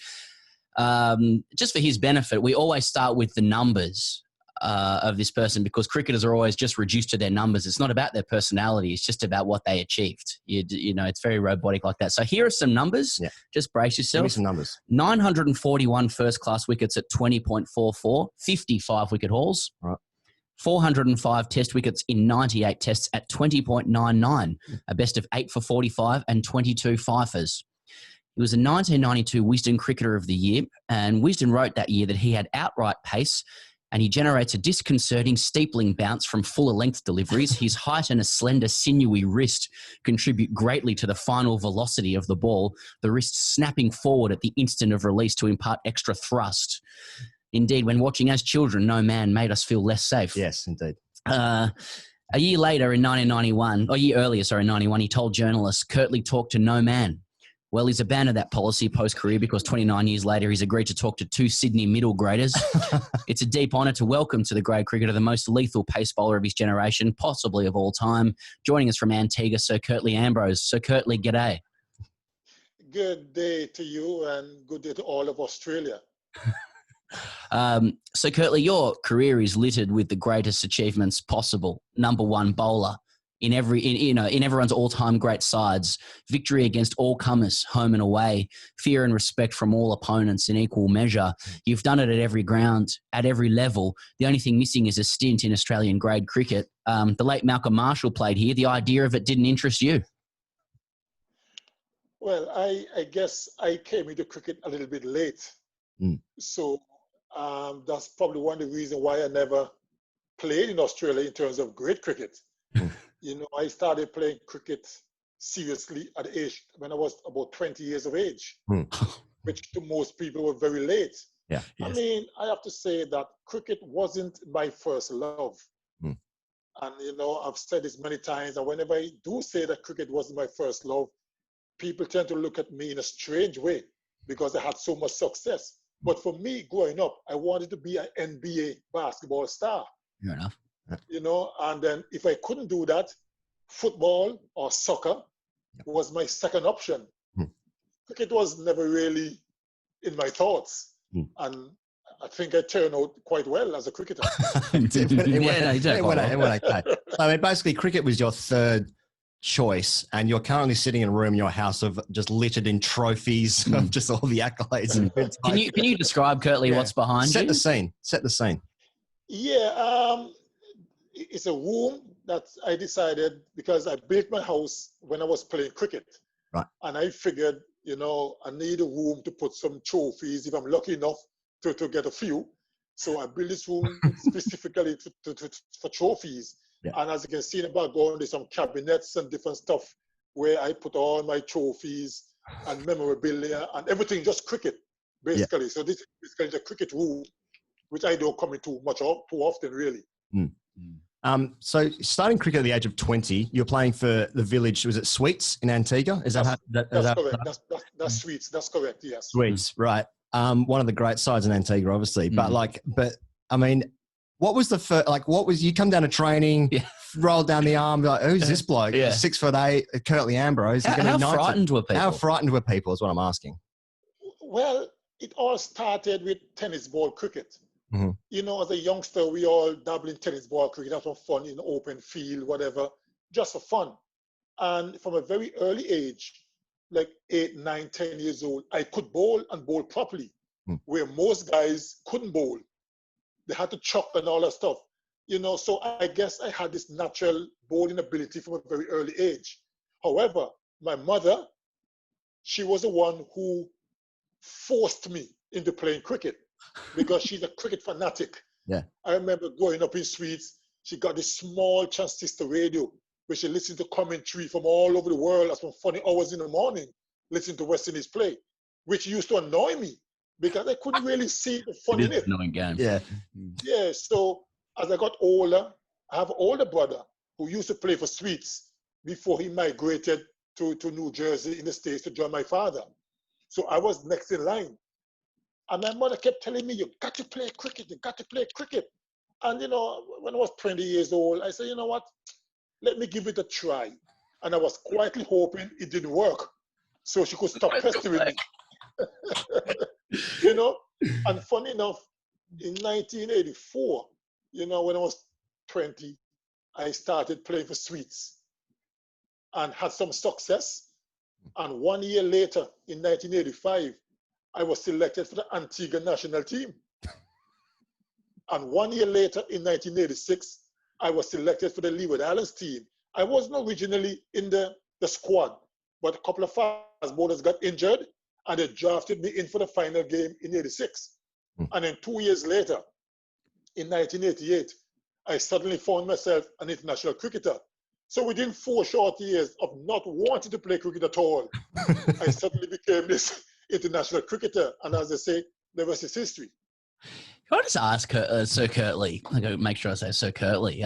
Just for his benefit, we always start with the numbers of this person, because cricketers are always just reduced to their numbers. It's not about their personality. It's just about what they achieved. You know, it's very robotic like that. So here are some numbers. Yeah. Just brace yourself. Give me some numbers. 941 first-class wickets at 20.44, 55 wicket hauls. Right. 405 test wickets in 98 tests at 20.99, a best of 8 for 45 and 22 fifers. He was a 1992 Wisden Cricketer of the Year, and Wisden wrote that year that he had outright pace and he generates a disconcerting steepling bounce from fuller length deliveries. His height and a slender, sinewy wrist contribute greatly to the final velocity of the ball, the wrist snapping forward at the instant of release to impart extra thrust. Indeed, when watching as children, no man made us feel less safe. Yes, indeed. A year later in 1991, or a year earlier, sorry, in 91, he told journalists, Curtly talked to no man. Well, he's abandoned that policy post-career because 29 years later, he's agreed to talk to 2 Sydney middle graders. It's a deep honour to welcome to the grade cricketer the most lethal pace bowler of his generation, possibly of all time. Joining us from Antigua, Sir Curtly Ambrose. Sir Curtly, g'day. Good day to you and good day to all of Australia. So Curtly, your career is littered with the greatest achievements possible. Number one bowler in everyone's all-time great sides, victory against all comers, home and away, fear and respect from all opponents in equal measure. You've done it at every ground, at every level. The only thing missing is a stint in Australian grade cricket. The late Malcolm Marshall played here. The idea of it didn't interest you. Well, I guess I came into cricket a little bit late. So that's probably one of the reasons why I never played in Australia in terms of grade cricket. You know, I started playing cricket seriously at the age when I was about 20 years of age, which to most people were very late. Yeah. I mean, I have to say that cricket wasn't my first love. And, you know, I've said this many times, and whenever I do say that cricket wasn't my first love, people tend to look at me in a strange way because I had so much success. But for me, growing up, I wanted to be an NBA basketball star. Fair enough. You know, and then if I couldn't do that, football or soccer was my second option. Cricket was never really in my thoughts. And I think I turned out quite well as a cricketer. It went okay. So, I mean, basically, cricket was your third choice, and you're currently sitting in a room in your house of just littered in trophies of just all the accolades. Can you describe, Curtly, what's behind you? Set the scene. Yeah, it's a room that I decided because I built my house when I was playing cricket. Right. And I figured, you know, I need a room to put some trophies if I'm lucky enough to get a few. So I built this room specifically for trophies. Yeah. And as you can see in the background, there's some cabinets and different stuff where I put all my trophies and memorabilia and everything, just cricket, basically. Yeah. So this is basically the cricket room, which I don't come into too often, really. So starting cricket at the age of 20, you're playing for the village, was it Sweets in Antigua? That's correct. That's Sweets. That's correct, yes. Sweets, right. One of the great sides in Antigua, obviously. But I mean, what was the first, you come down to training, roll down the arm, like, who's this bloke? 6'8", Curtly Ambrose. How frightened were people? How frightened were people is what I'm asking. Well, it all started with tennis ball cricket. You know, as a youngster, we all dabble in tennis ball cricket, have some fun in the open field, whatever, just for fun. And from a very early age, like 8, 9, 10 years old, I could bowl and bowl properly, where most guys couldn't bowl. They had to chuck and all that stuff. You know, so I guess I had this natural bowling ability from a very early age. However, my mother, she was the one who forced me into playing cricket, because she's a cricket fanatic. Yeah. I remember growing up in Sweets, she got this small transistor radio where she listened to commentary from all over the world at some funny hours in the morning, listening to West Indies play, which used to annoy me because I couldn't really see the fun in it. Annoying game. Yeah. Yeah, so as I got older, I have an older brother who used to play for Sweets before he migrated to New Jersey in the States to join my father. So I was next in line. And my mother kept telling me, you got to play cricket, you got to play cricket. And, you know, when I was 20 years old, I said, you know what, let me give it a try. And I was quietly hoping it didn't work, so she could stop pestering me. You know, and funny enough, in 1984, you know, when I was 20, I started playing for Sweets and had some success. And 1 year later, in 1985, I was selected for the Antigua national team. And 1 year later, in 1986, I was selected for the Leeward Islands team. I wasn't originally in the squad, but a couple of fast bowlers got injured, and they drafted me in for the final game in 86. And then 2 years later, in 1988, I suddenly found myself an international cricketer. So within 4 short years of not wanting to play cricket at all, I suddenly became this international cricketer. And as they say, the rest is history. Can I just ask Sir Curtly, I gotta make sure I say Sir Curtly,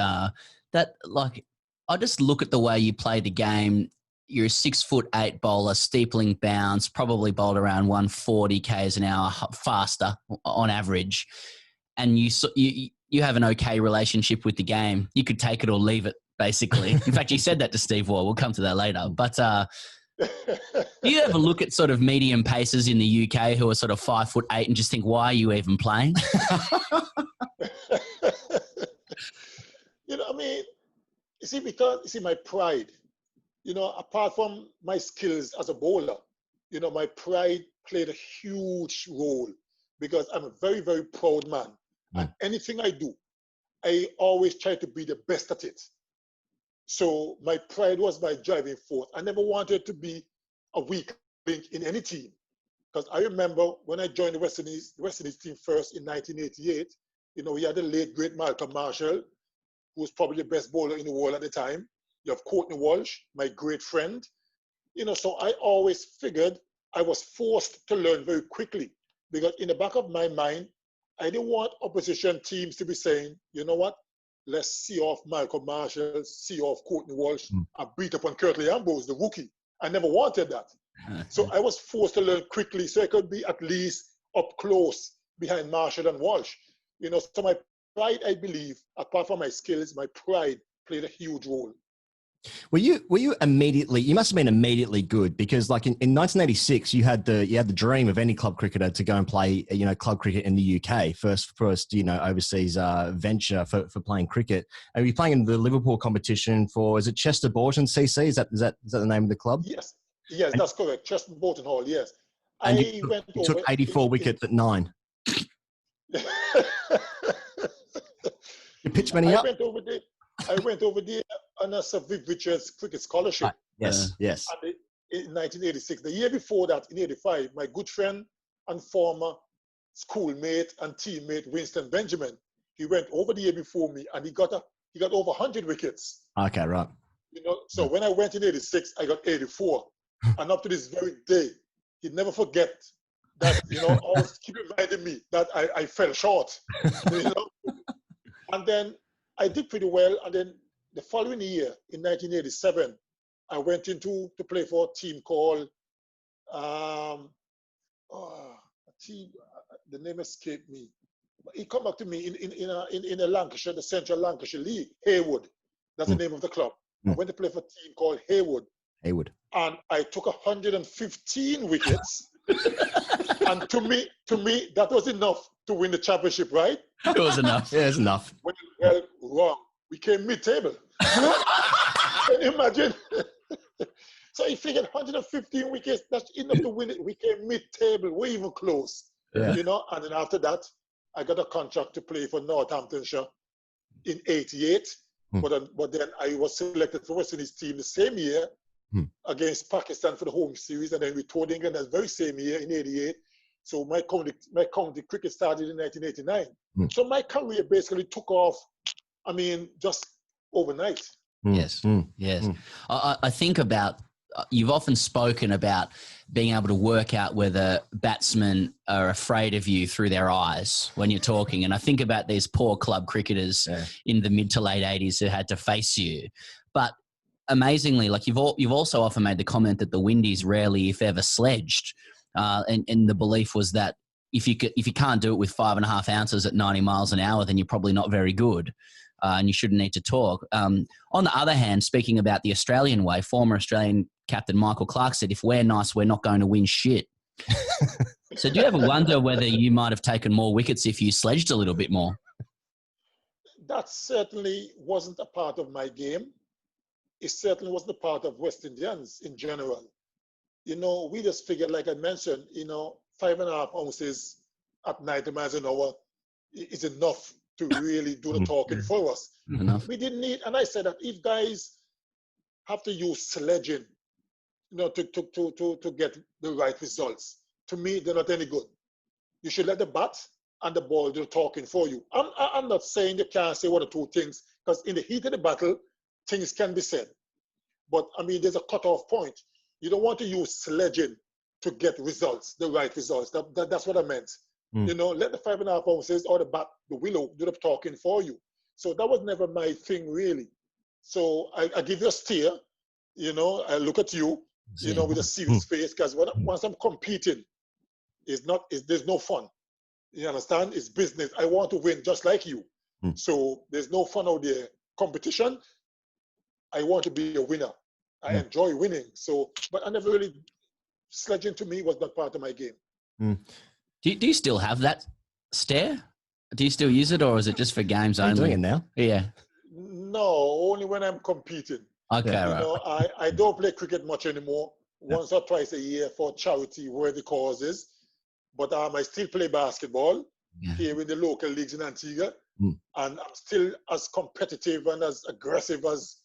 that, like, I just look at the way you play the game. You're a 6'8" bowler, steepling bounce, probably bowled around 140 k's an hour faster on average, and you have an okay relationship with the game. You could take it or leave it, basically. In fact, you said that to Steve Waugh. We'll come to that later. But do you ever look at sort of medium pacers in the UK who are sort of 5'8" and just think, why are you even playing? You know, I mean, you see, my pride, you know, apart from my skills as a bowler, you know, my pride played a huge role because I'm a very, very proud man. And anything I do, I always try to be the best at it. So my pride was my driving force. I never wanted to be a weak link in any team. Because I remember when I joined the West Indies team first in 1988, you know, we had the late, great Malcolm Marshall, who was probably the best bowler in the world at the time. You have Courtney Walsh, my great friend. You know, so I always figured I was forced to learn very quickly, because in the back of my mind, I didn't want opposition teams to be saying, you know what, let's see off Malcolm Marshall, see off Courtney Walsh, and beat up on Curtly Ambrose, the rookie. I never wanted that. So I was forced to learn quickly so I could be at least up close behind Marshall and Walsh. You know, so my pride, I believe, apart from my skills, my pride played a huge role. Were you immediately? You must have been immediately good, because, like, in 1986, you had the dream of any club cricketer to go and play, you know, club cricket in the UK, first you know, overseas venture for playing cricket. And you're playing in the Liverpool competition for, is it Chester Boughton CC? Is that the name of the club? Yes, that's correct. Chester Boughton Hall. Yes, and you took 84 wickets at 9. You pitched many up. I went over there on a Sir Viv Richards cricket scholarship. Yes. And in 1986. The year before that, in 85, my good friend and former schoolmate and teammate Winston Benjamin, he went over the year before me, and he got over 100 wickets. Okay, right. You know, so when I went in 86, I got 84, and up to this very day, he'd never forget that. You know, always keep reminding me that I fell short. You know, and then I did pretty well, and then the following year, in 1987, I went to play for a team called, the name escaped me. He come back to me in a Lancashire, the Central Lancashire League, Haywood. That's the name of the club. I went to play for a team called Haywood. And I took 115 wickets. And to me, that was enough to win the championship, right? It was enough. Yeah, it's enough. Well, wrong. We came mid-table. Can you imagine? So he figured 115 wickets, that's enough to win it. We came mid-table, we're even close. Yeah. You know, and then after that, I got a contract to play for Northamptonshire in 88. But then I was selected for West Indies team the same year against Pakistan for the home series, and then we toured England that very same year in 88. So my county cricket started in 1989. So my career basically took off, I mean, just overnight. Yes. I think about, you've often spoken about being able to work out whether batsmen are afraid of you through their eyes when you're talking. And I think about these poor club cricketers in the mid to late 80s who had to face you. But amazingly, like you've also often made the comment that the Windies rarely, if ever, sledged. And the belief was that if you can't do it with 5.5 ounces at 90 miles an hour, then you're probably not very good. And you shouldn't need to talk. On the other hand, speaking about the Australian way, former Australian captain Michael Clark said, if we're nice, we're not going to win shit. So do you ever wonder whether you might have taken more wickets if you sledged a little bit more? That certainly wasn't a part of my game. It certainly wasn't a part of West Indians in general. We just figured, like I mentioned, 5.5 ounces at 90 miles an hour is enough to really do the talking for us. Enough. We didn't need, and I said that if guys have to use sledging, to get the right results, to me, they're not any good. You should let the bat and the ball do the talking for you. I'm not saying you can't say one or two things, because in the heat of the battle, things can be said. But, there's a cutoff point. You don't want to use sledging to get results, the right results. That's what I meant. Let the 5.5 ounces or the bat, the willow, do the talking for you. So that was never my thing, really. So I give you a steer, I look at you, with a serious face, because once I'm competing, there's no fun. You understand? It's business. I want to win just like you. So there's no fun out there. Competition, I want to be a winner. I enjoy winning. So, but I never really, sledging to me was not part of my game. Do you still have that stare? Do you still use it, or is it just for games only? Are you doing it now? Yeah. No, only when I'm competing. Okay, right. I don't play cricket much anymore. Once or twice a year for charity-worthy causes. But I still play basketball here in the local leagues in Antigua. And I'm still as competitive and as aggressive as...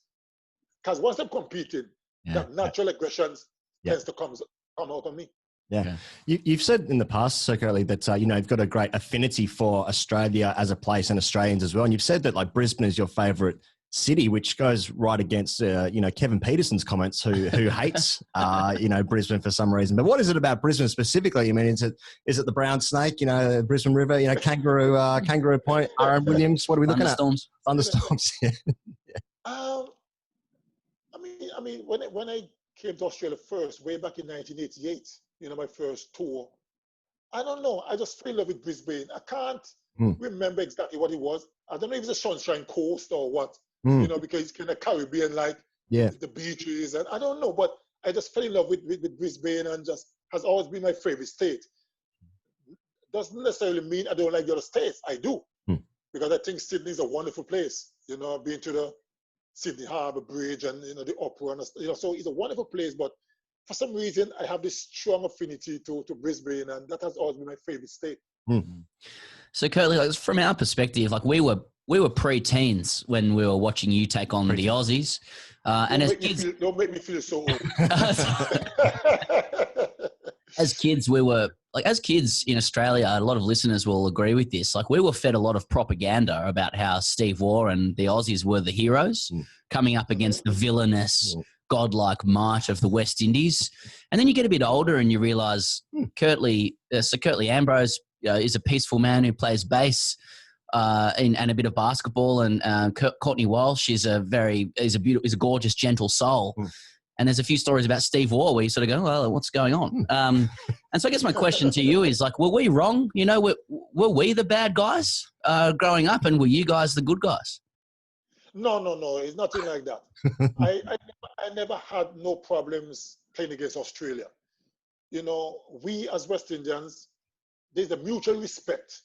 Because once I'm competing, that natural aggressions tends to come out of me. Yeah. You've said in the past, Sir Curtly, that, you've got a great affinity for Australia as a place and Australians as well. And you've said that, like, Brisbane is your favourite city, which goes right against, Kevin Peterson's comments, who hates, Brisbane for some reason. But what is it about Brisbane specifically? Is it the brown snake, Brisbane River, Kangaroo Point, R.M. Williams? What are we looking at? Thunderstorms. Yeah. When I came to Australia first, way back in 1988, my first tour, I don't know, I just fell in love with Brisbane. I can't remember exactly what it was. I don't know if it's a Sunshine Coast or what, because it's kind of Caribbean, like the beaches, and I don't know, but I just fell in love with Brisbane, and just has always been my favorite state. Doesn't necessarily mean I don't like the other states. I do, because I think Sydney is a wonderful place. I've been to the Sydney Harbour Bridge and the Opera, and so it's a wonderful place. But for some reason, I have this strong affinity to Brisbane, and that has always been my favorite state. So, Curtly, like, from our perspective, like we were pre-teens when we were watching you take on the Aussies, and as kids, don't make me feel so old. As kids, as kids in Australia, a lot of listeners will agree with this. Like, we were fed a lot of propaganda about how Steve Waugh and the Aussies were the heroes, coming up against the villainous, godlike might of the West Indies. And then you get a bit older and you realise Sir Curtly Ambrose is a peaceful man who plays bass and a bit of basketball. And Courtney Walsh is a gorgeous, gentle soul. And there's a few stories about Steve Waugh where you sort of go, well, what's going on? And so I guess my question to you is, like, were we wrong? Were we the bad guys growing up, and were you guys the good guys? No. It's nothing like that. I never had no problems playing against Australia. We as West Indians, there's a mutual respect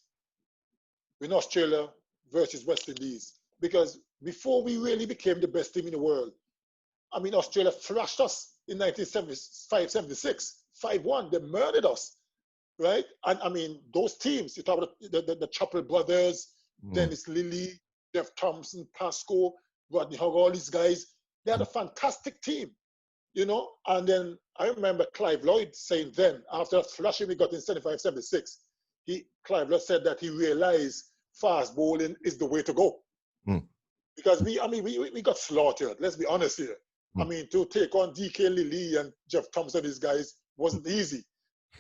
in Australia versus West Indies. Because before we really became the best team in the world, Australia thrashed us in 1975-76, 5-1. They murdered us, right? And those teams, you talk about the Chappell brothers, Dennis Lilly, Jeff Thompson, Pascoe, Rodney Hogg, all these guys, they had a fantastic team, And then I remember Clive Lloyd saying then, after that thrashing we got in 75-76, Clive Lloyd said that he realized fast bowling is the way to go. Because we got slaughtered, let's be honest here. To take on DK Lilly and Jeff Thompson, these guys, wasn't easy.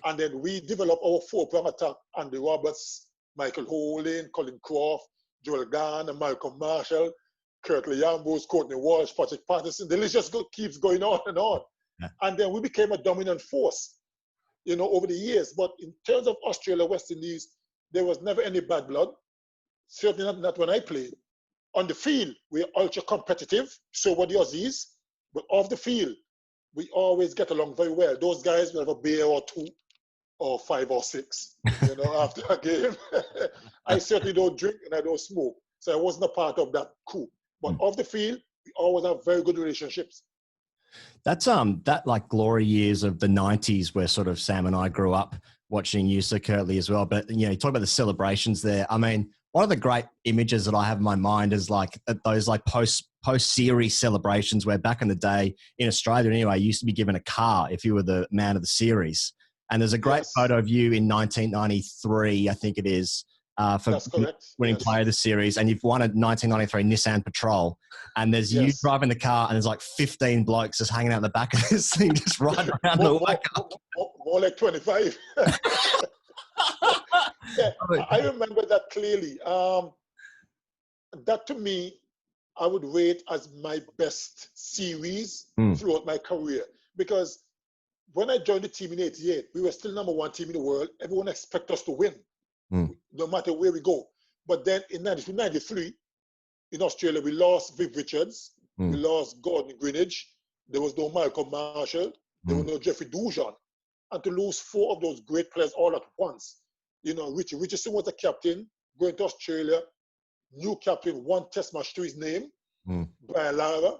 And then we developed our four-prong attack, Andy Roberts, Michael Holding, Colin Croft, Joel Garn, and Malcolm Marshall, Curtly Ambrose, Courtney Walsh, Patrick Patterson. The list just keeps going on and on. And then we became a dominant force. over the years. But in terms of Australia, West Indies, there was never any bad blood. Certainly not when I played. On the field, we're ultra competitive. So were the Aussies. But off the field, we always get along very well. Those guys will have a beer or two or 5 or 6, after a game. I certainly don't drink and I don't smoke. So I wasn't a part of that crew. But off the field, we always have very good relationships. That's that like glory years of the 90s where sort of Sam and I grew up watching you, Sir Curtly, as well. But, you talk about the celebrations there. I mean, one of the great images that I have in my mind is like those like post-series celebrations where back in the day in Australia anyway, you used to be given a car if you were the man of the series. And there's a great photo of you in 1993, I think it is, for winning player of the series. And you've won a 1993 Nissan Patrol. And there's you driving the car and there's like 15 blokes just hanging out the back of this thing, just riding around the WACA. More like 25. I remember that clearly. That to me, I would rate as my best series throughout my career. Because when I joined the team in 88, we were still number 1 team in the world. Everyone expected us to win, no matter where we go. But then in 92, 93, in Australia, we lost Viv Richards. We lost Gordon Greenidge. There was no Malcolm Marshall. There was no Jeffrey Dujon. And to lose 4 of those great players all at once. Richardson was the captain, going to Australia. New captain, 1 test match to his name. Brian Lara,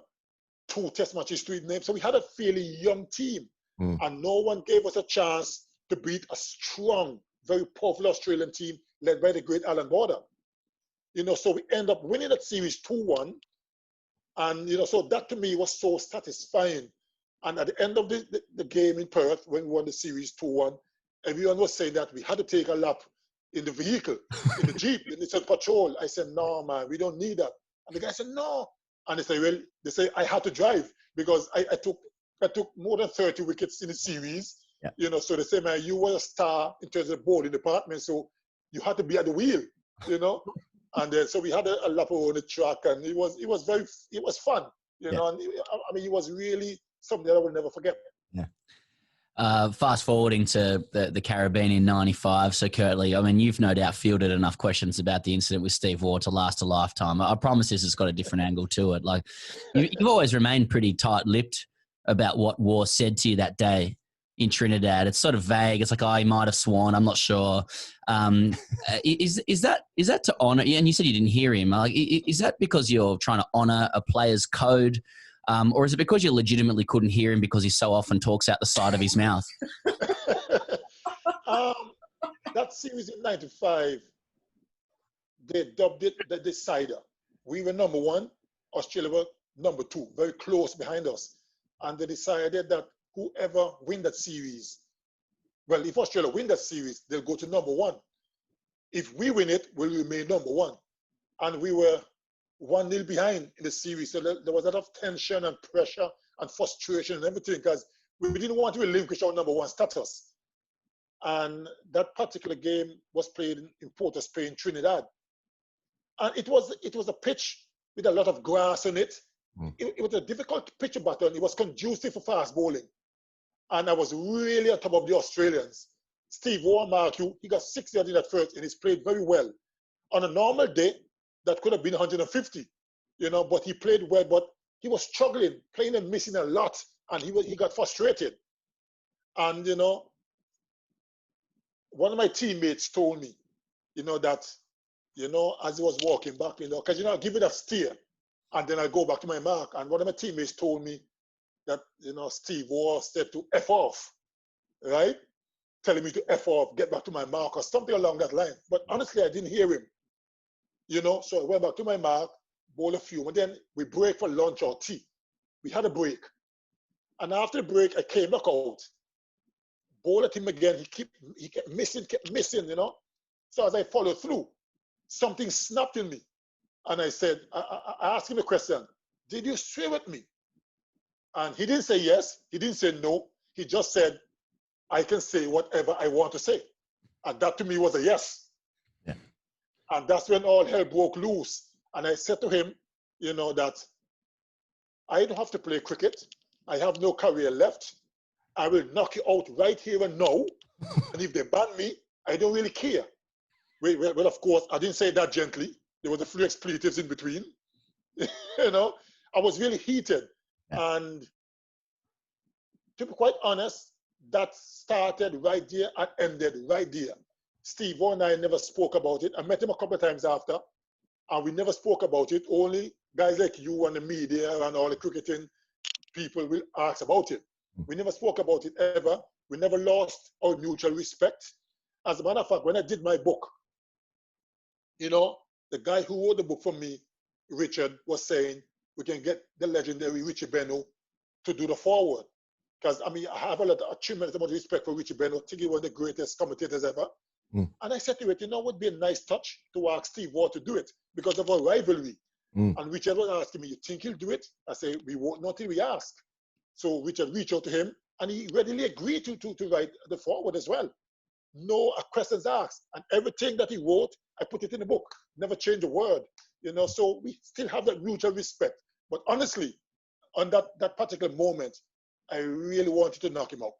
2 test matches to his name. So we had a fairly young team. And no one gave us a chance to beat a strong, very powerful Australian team led by the great Alan Border. So we end up winning that series 2-1. And, so that to me was so satisfying. And at the end of the game in Perth, when we won the series 2-1, everyone was saying that we had to take a lap in the vehicle, in the Jeep, in the Nissan Patrol. I said, no, man, we don't need that. And the guy said, no. And they say, I had to drive because I took more than 30 wickets in the series. So they say, man, you were a star in terms of the bowling department, so you had to be at the wheel, And so we had a lap around the track, and it was fun, And I mean, it was really something that I will never forget. Fast forwarding to the Caribbean in 95, so Curtly, I mean, you've no doubt fielded enough questions about the incident with Steve Waugh to last a lifetime. I promise this has got a different angle to it. Like, you've always remained pretty tight-lipped about what Waugh said to you that day in Trinidad. It's sort of vague. It's like, he might have sworn. I'm not sure. Is that to honour? And you said you didn't hear him. Like, is that because you're trying to honour a player's code? Or is it because you legitimately couldn't hear him because he so often talks out the side of his mouth? That series in 95, they dubbed it the decider. We were number 1, Australia were number 2, very close behind us. And they decided that whoever win that series, well, if Australia win that series, they'll go to number 1. If we win it, we'll remain number 1. And we were 1-0 behind in the series. So there was a lot of tension and pressure and frustration and everything because we didn't want to relinquish our number 1 status. And that particular game was played in Port of Spain, Trinidad. And it was a pitch with a lot of grass on it. It was a difficult pitch to bat on. It was conducive for fast bowling. And I was really on top of the Australians. Steve Waugh, mark you, he got 6 yards in that first and he's played very well. On a normal day, that could have been 150, but he played well, but he was struggling, playing and missing a lot, and he got frustrated. And, one of my teammates told me, that, as he was walking back, because, I give it a steer, and then I go back to my mark. And one of my teammates told me that, Steve Waugh said to F off, right? Telling me to F off, get back to my mark, or something along that line. But honestly, I didn't hear him. So I went back to my mark, bowl a few, and then we break for lunch or tea. We had a break. And after the break, I came back out, bowl at him again. He kept missing, So as I followed through, something snapped in me. And I said, I asked him a question, did you swear with me? And he didn't say yes, he didn't say no. He just said, I can say whatever I want to say. And that to me was a yes. And that's when all hell broke loose. And I said to him, that I don't have to play cricket. I have no career left. I will knock you out right here and now. And if they ban me, I don't really care. Well, of course, I didn't say that gently. There was a few expletives in between. You know, I was really heated. Yeah. And to be quite honest, that started right there and ended right there. Steve and I never spoke about it. I met him a couple of times after, and we never spoke about it. Only guys like you and the media and all the cricketing people will ask about it. We never spoke about it ever. We never lost our mutual respect. As a matter of fact, when I did my book, you know, the guy who wrote the book for me, Richard, was saying we can get the legendary Richie Benaud to do the forward. Because, I mean, I have a tremendous amount of respect for Richie Benaud. I think he's one of the greatest commentators ever. And I said to it, you know, it would be a nice touch to ask Steve Waugh to do it because of our rivalry. And Richard was asking me, you think he'll do it? I say, we won't know till we ask. So Richard reached out to him, and he readily agreed to write the forward as well. No questions asked. And everything that he wrote, I put it in the book. Never changed a word. You know, so we still have that mutual respect. But honestly, on that particular moment, I really wanted to knock him out.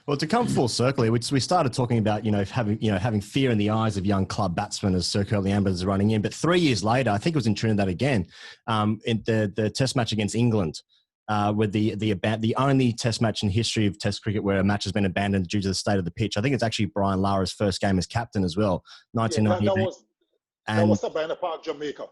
Well, to come full circle, we started talking about having fear in the eyes of young club batsmen as Sir Curtly Ambrose is running in. But 3 years later, I think it was in Trinidad again, in the Test match against England, with the only Test match in history of Test cricket where a match has been abandoned due to the state of the pitch. I think it's actually Brian Lara's first game as captain as well, 1998. That was Sabina Park, Jamaica.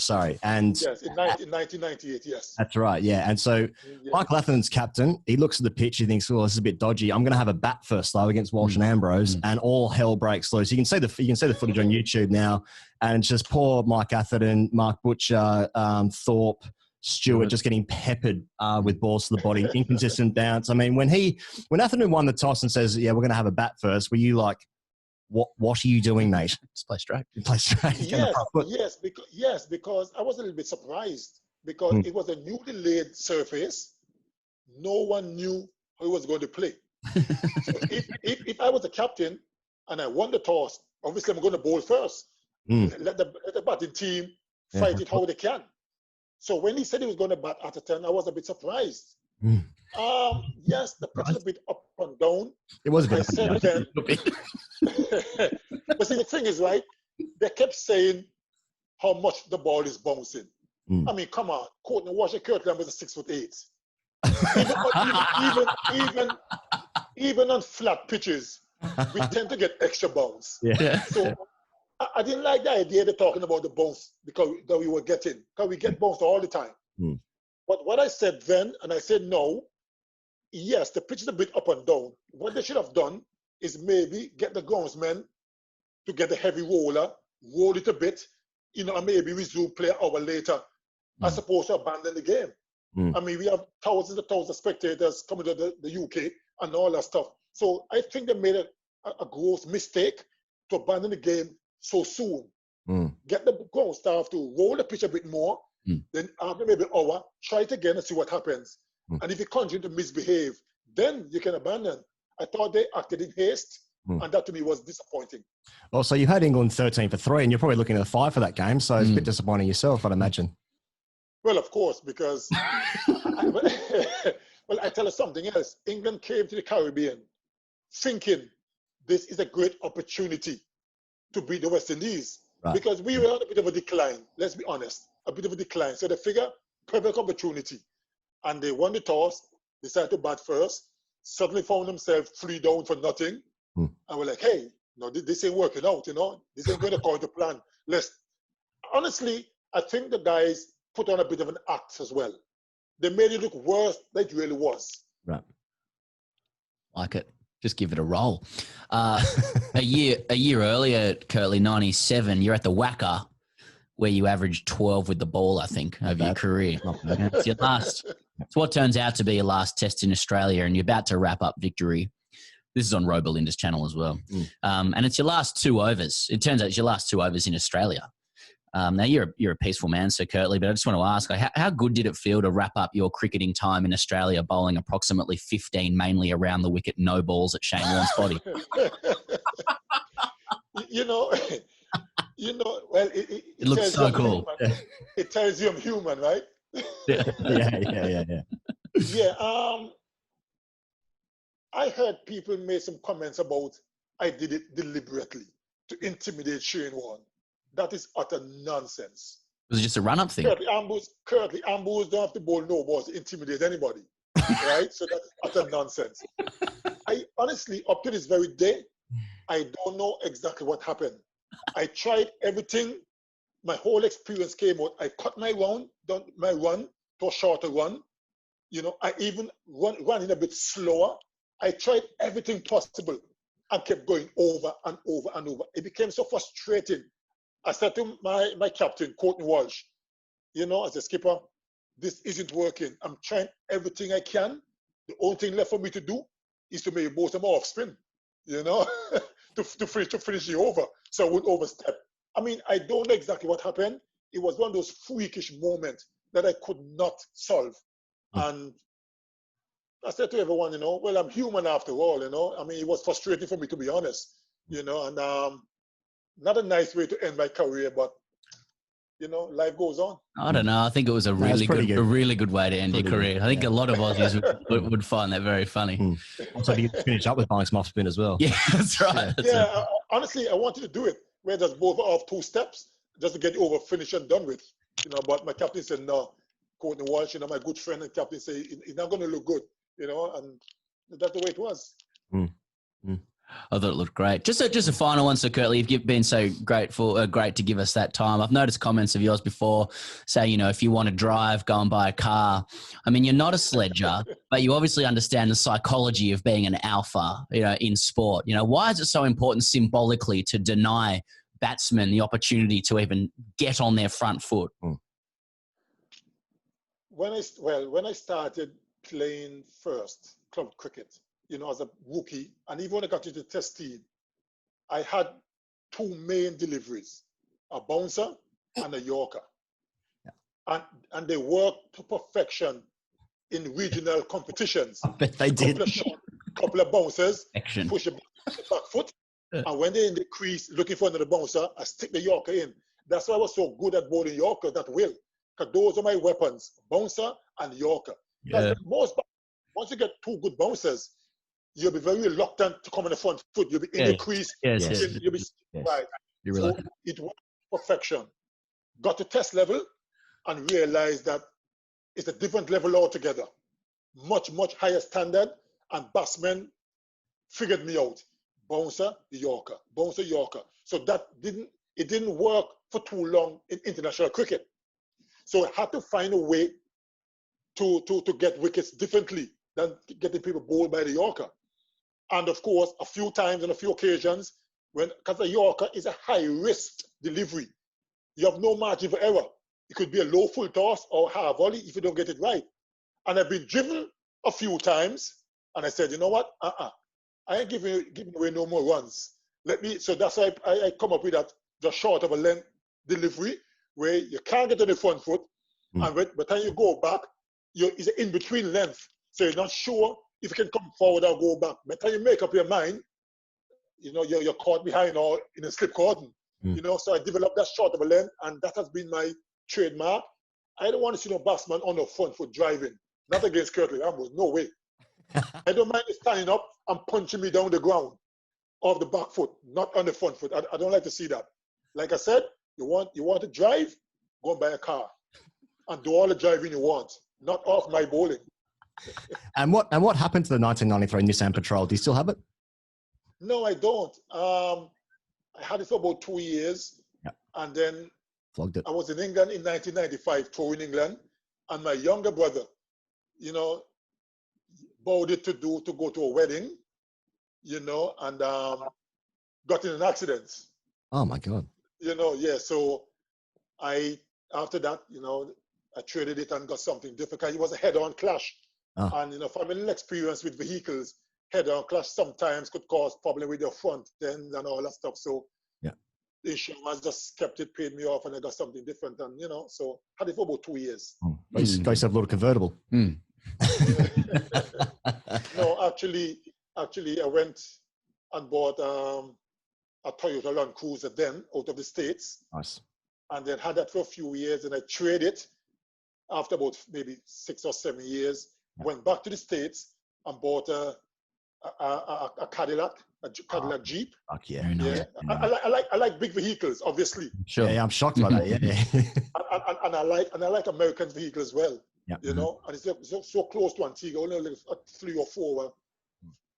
Sorry. And yes, in 1998, yes. That's right, yeah. And so Michael Atherton's captain, he looks at the pitch, he thinks, oh, this is a bit dodgy. I'm going to have a bat first, though, against Walsh and Ambrose, and all hell breaks loose. You can see the footage on YouTube now, and it's just poor Mike Atherton, Mark Butcher, Thorpe, Stewart just getting peppered with balls to the body, inconsistent bounce. I mean, when Atherton won the toss and says, yeah, we're going to have a bat first, were you like, what are you doing, mate? Just play straight. Play straight. Yes, because I was a little bit surprised because it was a newly laid surface. No one knew how he was going to play. So if I was the captain and I won the toss, obviously I'm going to bowl first. Let the batting team fight it how they can. So when he said he was going to bat at a 10, I was a bit surprised. Yes, the pitch is a bit up and down. It was a bit up and down. But see, the thing is, right, they kept saying how much the ball is bouncing. I mean, come on, Courtney Curtly was 6'8". Even on flat pitches, we tend to get extra bounce. Yeah. So I didn't like the idea they're talking about the bounce because we were getting, because we get bounced all the time. But what I said then, and I said no, yes, the pitch is a bit up and down. What they should have done is maybe get the groundsmen to get the heavy roller, roll it a bit, you know, and maybe resume play an hour later, as opposed to abandon the game. I mean, we have thousands of spectators coming to the UK and all that stuff. So I think they made a gross mistake to abandon the game so soon. Get the ground staff to roll the pitch a bit more, then after maybe an hour, try it again and see what happens. And if you continue to misbehave, then you can abandon. I thought they acted in haste, and that to me was disappointing. Well, so you had England 13 for 3, and you're probably looking at a 5 for that game, so it's a bit disappointing yourself, I'd imagine. Well, of course, because I tell you something else. England came to the Caribbean thinking this is a great opportunity to beat the West Indies, because we were on a bit of a decline, let's be honest, a bit of a decline. So they figure, perfect opportunity. And they won the toss, decided to bat first, suddenly found themselves 3 down for nothing. And we're like, hey, no, this ain't working out, you know? This ain't going to according to plan. Honestly, I think the guys put on a bit of an act as well. They made it look worse than it really was. Right. Like it. Just give it a roll. A year earlier, Curtly, 97, you're at the WACA, where you averaged 12 with the ball, I think, over your career. It's your last. It's what turns out to be your last test in Australia, and you're about to wrap up victory. This is on Ro Belinda's channel as well. And it's your last 2 overs. It turns out it's your last 2 overs in Australia. Now, you're a peaceful man, Sir Curtly, but I just want to ask, how good did it feel to wrap up your cricketing time in Australia bowling approximately 15, mainly around the wicket, no balls at Shane Warne's body? you know, well, it looks so cool. It tells you I'm human, right? Yeah. Yeah. I heard people make some comments about I did it deliberately to intimidate Shane Warne. That is utter nonsense. Was it just a run-up thing? Curtly Ambrose don't have to bowl no balls to intimidate anybody, right? So that's utter nonsense. I honestly, up to this very day, I don't know exactly what happened. I tried everything. My whole experience came out. I cut my run to a shorter run. You know, I even running a bit slower. I tried everything possible and kept going over and over and over. It became so frustrating. I said to my captain, Courtney Walsh, you know, as a skipper, this isn't working. I'm trying everything I can. The only thing left for me to do is to maybe bowl some off spin, you know, to finish you over, so I wouldn't overstep. I mean, I don't know exactly what happened. It was one of those freakish moments that I could not solve. And I said to everyone, you know, well, I'm human after all, you know. I mean, it was frustrating for me, to be honest, you know, and not a nice way to end my career, but, you know, life goes on. I don't know. I think it was a really good way to end your career. I think a lot of Aussies would find that very funny. Also, you finish up with buying some off spin as well. Yeah, that's right. Honestly, I wanted to do it where there's both off 2 steps just to get it over, finish and done with, you know. But my captain said no. Courtney Walsh, you know, my good friend and captain, said it's not going to look good, you know, and that's the way it was. I thought it looked great. Just a final one, Sir Curtly. You've been so great to give us that time. I've noticed comments of yours before saying, you know, if you want to drive, go and buy a car. I mean, you're not a sledger, but you obviously understand the psychology of being an alpha, you know, in sport. You know, why is it so important symbolically to deny batsmen the opportunity to even get on their front foot? When I started playing first club cricket, you know, as a rookie, and even when I got into the test team, I had 2 main deliveries, a bouncer and a Yorker. And they worked to perfection in regional competitions. I bet they did. Couple of bouncers, push a back foot, and when they're in the crease looking for another bouncer, I stick the Yorker in. That's why I was so good at bowling Yorker that will. Because those are my weapons, bouncer and Yorker. Yeah. Once you get 2 good bouncers, you'll be very reluctant to come in the front foot. You'll be in the crease. You'll be right. So it was perfection. Got to test level and realized that it's a different level altogether. Much, much higher standard. And batsmen figured me out. Bouncer, Yorker. Bouncer, Yorker. So it didn't work for too long in international cricket. So I had to find a way to get wickets differently than getting people bowled by the Yorker. And of course, a few times on a few occasions, because the Yorker is a high-risk delivery, you have no margin for error. It could be a low full toss or high volley if you don't get it right. And I've been driven a few times, and I said, you know what? I ain't giving away no more runs. So that's why I come up with that just short of a length delivery, where you can't get on the front foot, and by the time you go back, it's an in-between length. So you're not sure if you can come forward or go back. By the time you make up your mind, you know, you're caught behind or in a slip cordon. You know, so I developed that short of a length, and that has been my trademark. I don't want to see no batsman on the front foot driving. Not against Curtly Ambrose, no way. I don't mind you standing up and punching me down the ground off the back foot, not on the front foot. I don't like to see that. Like I said, you want to drive, go and buy a car and do all the driving you want, not off my bowling. And what happened to the 1993 Nissan Patrol? Do you still have it? No, I don't. I had it for about 2 years, and then flogged it. I was in England in 1995, touring England, and my younger brother, you know, bought it to go to a wedding, you know, and got in an accident. Oh my God. You know, yeah. So after that, you know, I traded it and got something different. It was a head-on clash. Oh. And, you know, from a little experience with vehicles, head-on clash sometimes could cause problem with your front end and all that stuff. So the insurance just kept it, paid me off, and I got something different. And, you know, so had it for about 2 years. Got yourself a little convertible. No, actually, I went and bought a Toyota Land Cruiser then out of the States. Nice. And then had that for a few years, and I traded it after about maybe 6 or 7 years. Went back to the States and bought a a Cadillac, Cadillac Jeep. Fuck yeah. Very nice. Yeah, I like big vehicles, obviously, Sure. Yeah, I'm shocked by that. Yeah. and I like American vehicles as well. Yep. You know, and it's so close to Antigua, only like a 3 or 4 hour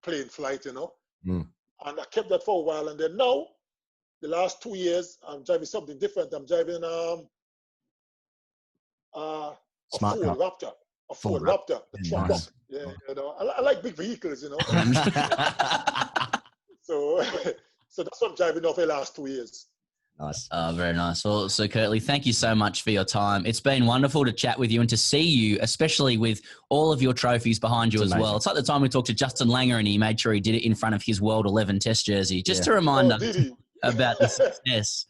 plane flight, you know. Mm. And I kept that for a while, and then now, the last 2 years, I'm driving something different. I'm driving a Smart Ford car. Raptor, Ford Raptor, the Yeah, truck. nice. Yeah, you know, I like big vehicles, you know. so, so that's what I'm driving off the last 2 years. Nice. Very nice. Well, so Curtly, thank you so much for your time. It's been wonderful to chat with you and to see you, especially with all of your trophies behind you as well. It's like the time we talked to Justin Langer and he made sure he did it in front of his World 11 Test jersey, just to remind us about the success.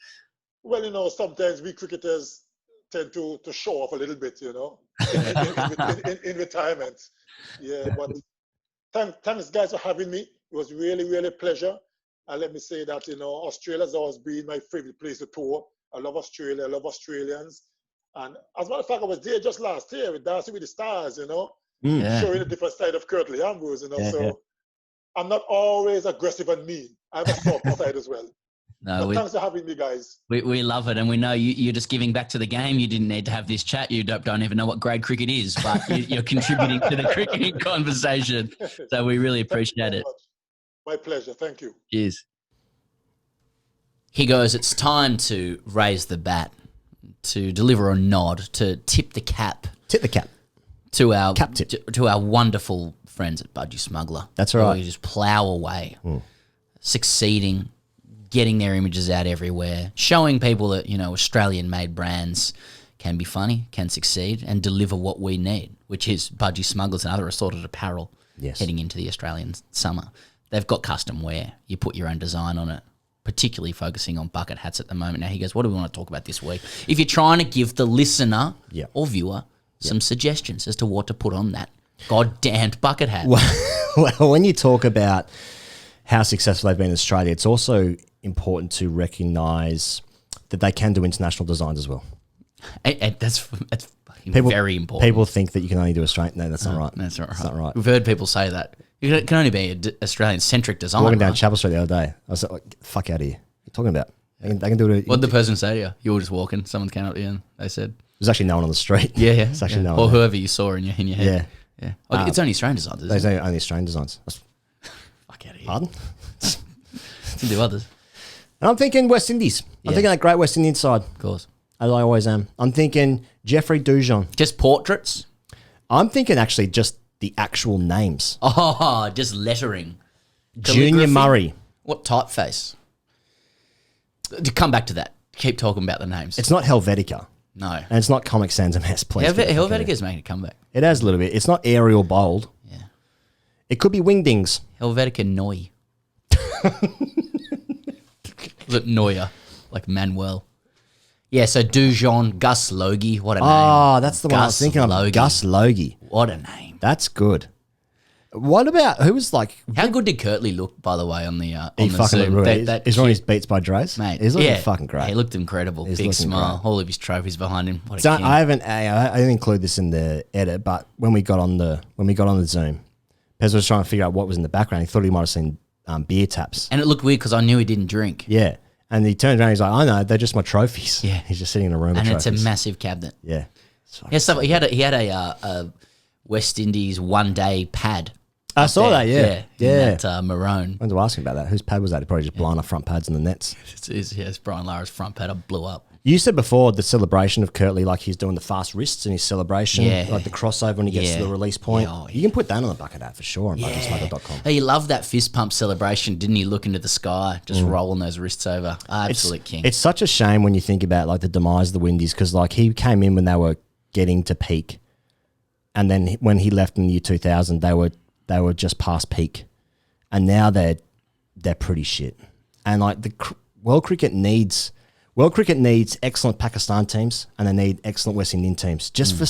Well, you know, sometimes we cricketers tend to show off a little bit, you know, in retirement. Yeah, but thanks guys for having me. It was really, really a pleasure. And let me say that, you know, Australia's always been my favorite place to tour. I love Australia. I love Australians. And as a matter of fact, I was there just last year with Dancing with the Stars, you know, showing a different side of Curtly Ambrose, you know. I'm not always aggressive and mean. I have a soft side as well. No, thanks for having me, guys. We love it. And we know you're just giving back to the game. You didn't need to have this chat. You don't even know what grade cricket is, but you're contributing to the cricketing conversation. So we really appreciate it. My pleasure. Thank you. Cheers. He goes, it's time to raise the bat, to deliver a nod, to tip the cap. Tip the cap. To our cap tip. To our wonderful friends at Budgie Smuggler. That's right. We just plough away, succeeding, getting their images out everywhere, showing people that, you know, Australian-made brands can be funny, can succeed, and deliver what we need, which is Budgie Smugglers and other assorted apparel heading into the Australian summer. They've got custom wear. You put your own design on it, particularly focusing on bucket hats at the moment. Now he goes, what do we want to talk about this week? If you're trying to give the listener or viewer some suggestions as to what to put on that goddamned bucket hat. Well, when you talk about how successful they've been in Australia, it's also important to recognise that they can do international designs as well. And that's fucking very important. People think that you can only do Australian. No, that's not right. That's not right. That's not right. We've heard people say that. You can only be an Australian-centric design. Walking down Chapel Street the other day, I was like, fuck out of here. What are you talking about? They can do it. What did the person say to you? You were just walking. Someone came up to you and they said... There's actually no one on the street. Yeah. There's actually no one. Or whoever you saw in your head. Yeah. It's only Australian designs, isn't There's it? only Australian designs. Fuck out of here. Pardon? Can do others. And I'm thinking West Indies. I'm thinking that great West Indian side. Of course. As I always am. I'm thinking Jeffrey Dujon. Just portraits? I'm thinking actually just the actual names. Oh, just lettering. Junior Murray. What typeface? To come back to that. Keep talking about the names. It's not Helvetica. No. And it's not Comic Sans a mess, please. Helvetica's making a comeback. It has a little bit. It's not Arial Bold. Yeah. It could be Wingdings. Helvetica Noy. Was it Neuer? Like Manuel. Yeah, so Dujon, Gus Logie. What a name. Oh, that's the one I was thinking of. Logie. Gus Logie. What a name. That's good. What about, who was like... How good did Curtly look, by the way, on the he the fucking Zoom? looked really, he's on his Beats by Dre's. Mate, he's looking fucking great. He looked incredible. He's Big looking smile. great. All of his trophies behind him. What a So king. I didn't include this in the edit, but when we got on the Zoom, Pez was trying to figure out what was in the background. He thought he might have seen beer taps. And it looked weird because I knew he didn't drink. Yeah. And he turned around, he's like, I know, they're just my trophies. Yeah. He's just sitting in a room And of it's trophies. a massive cabinet. Yeah. He had a West Indies one-day pad. I saw that, in that maroon. I wanted to ask him about that. Whose pad was that? He probably just blown off front pads in the nets. It's Brian Lara's front pad. I blew up. You said before the celebration of Curtly, like he's doing the fast wrists in his celebration, like the crossover when he gets to the release point. You can put that on the bucket hat for sure on bucketsmuggle.com. He loved that fist pump celebration, didn't he? Look into the sky, just rolling those wrists over. Absolute king. It's such a shame when you think about like the demise of the Windies because like he came in when they were getting to peak, and then when he left in the year 2000, they were just past peak, and now they're pretty shit. And like the world cricket needs. World cricket needs excellent Pakistan teams and they need excellent West Indian teams just for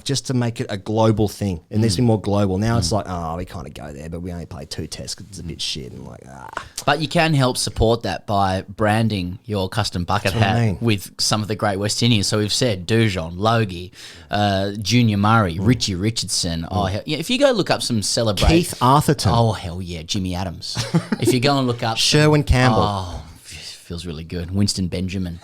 just to make it a global thing. It needs to be more global. Now it's like, we kind of go there, but we only play 2 tests because it's a bit shit. And But you can help support that by branding your custom bucket hat with some of the great West Indians. So we've said Dujon, Logie, Junior Murray, Richie Richardson. Oh, hell, yeah, if you go look up some celebrate Keith Arthurton. Oh, hell yeah, Jimmy Adams. If you go and look up Sherwin Campbell. Oh, feels really good. Winston Benjamin.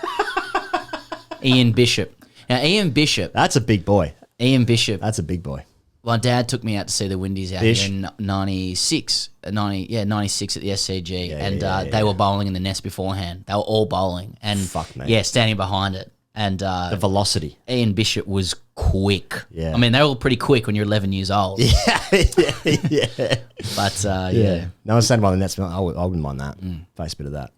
Ian Bishop. Now, Ian Bishop. That's a big boy. Ian Bishop. That's a big boy. My dad took me out to see the Windies out here in 96 at the SCG. They were bowling in the nest beforehand. They were all bowling. And fuck me. Yeah, standing behind it. And the velocity. Ian Bishop was quick. Yeah. I mean, they're all pretty quick when you're 11 years old. Yeah. But, yeah. No one's standing by the nets. I wouldn't mind that. Face a bit of that.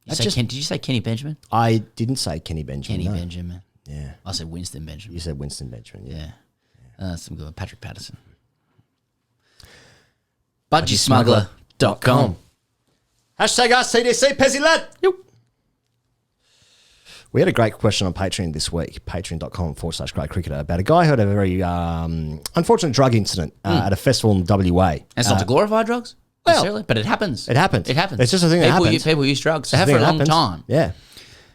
Did you say Kenny Benjamin? I didn't say Kenny Benjamin. Kenny Benjamin. Yeah. I said Winston Benjamin. You said Winston Benjamin. Yeah. Some good one. Patrick Patterson. BudgieSmuggler.com. Hashtag RCDC, Pezzy lad. Yep. We had a great question on Patreon this week, patreon.com/great cricketer, about a guy who had a very unfortunate drug incident at a festival in WA. It's not to glorify drugs, necessarily, but it happens. It happens. It happens. It's just a thing that happens. People use drugs. They have for a long time. Yeah.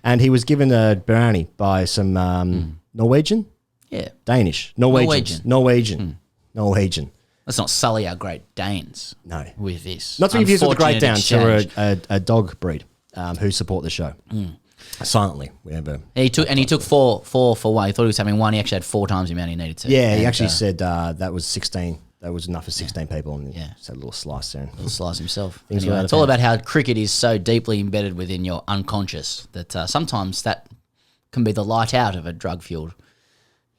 And he was given a brownie by some Norwegian? Yeah. Danish. Norwegian. Let's not sully our Great Danes with this. Not to be confused with the Great Danes. Danes, who are a dog breed who support the show. Silently. He took four for one. He thought he was having one. He actually had 4 times the amount he needed to. Yeah, he actually said that was 16. That was enough for 16 people. And just had a little slice there. A little slice himself. Anyway, it's all about how cricket is so deeply embedded within your unconscious that sometimes that can be the light out of a drug-fueled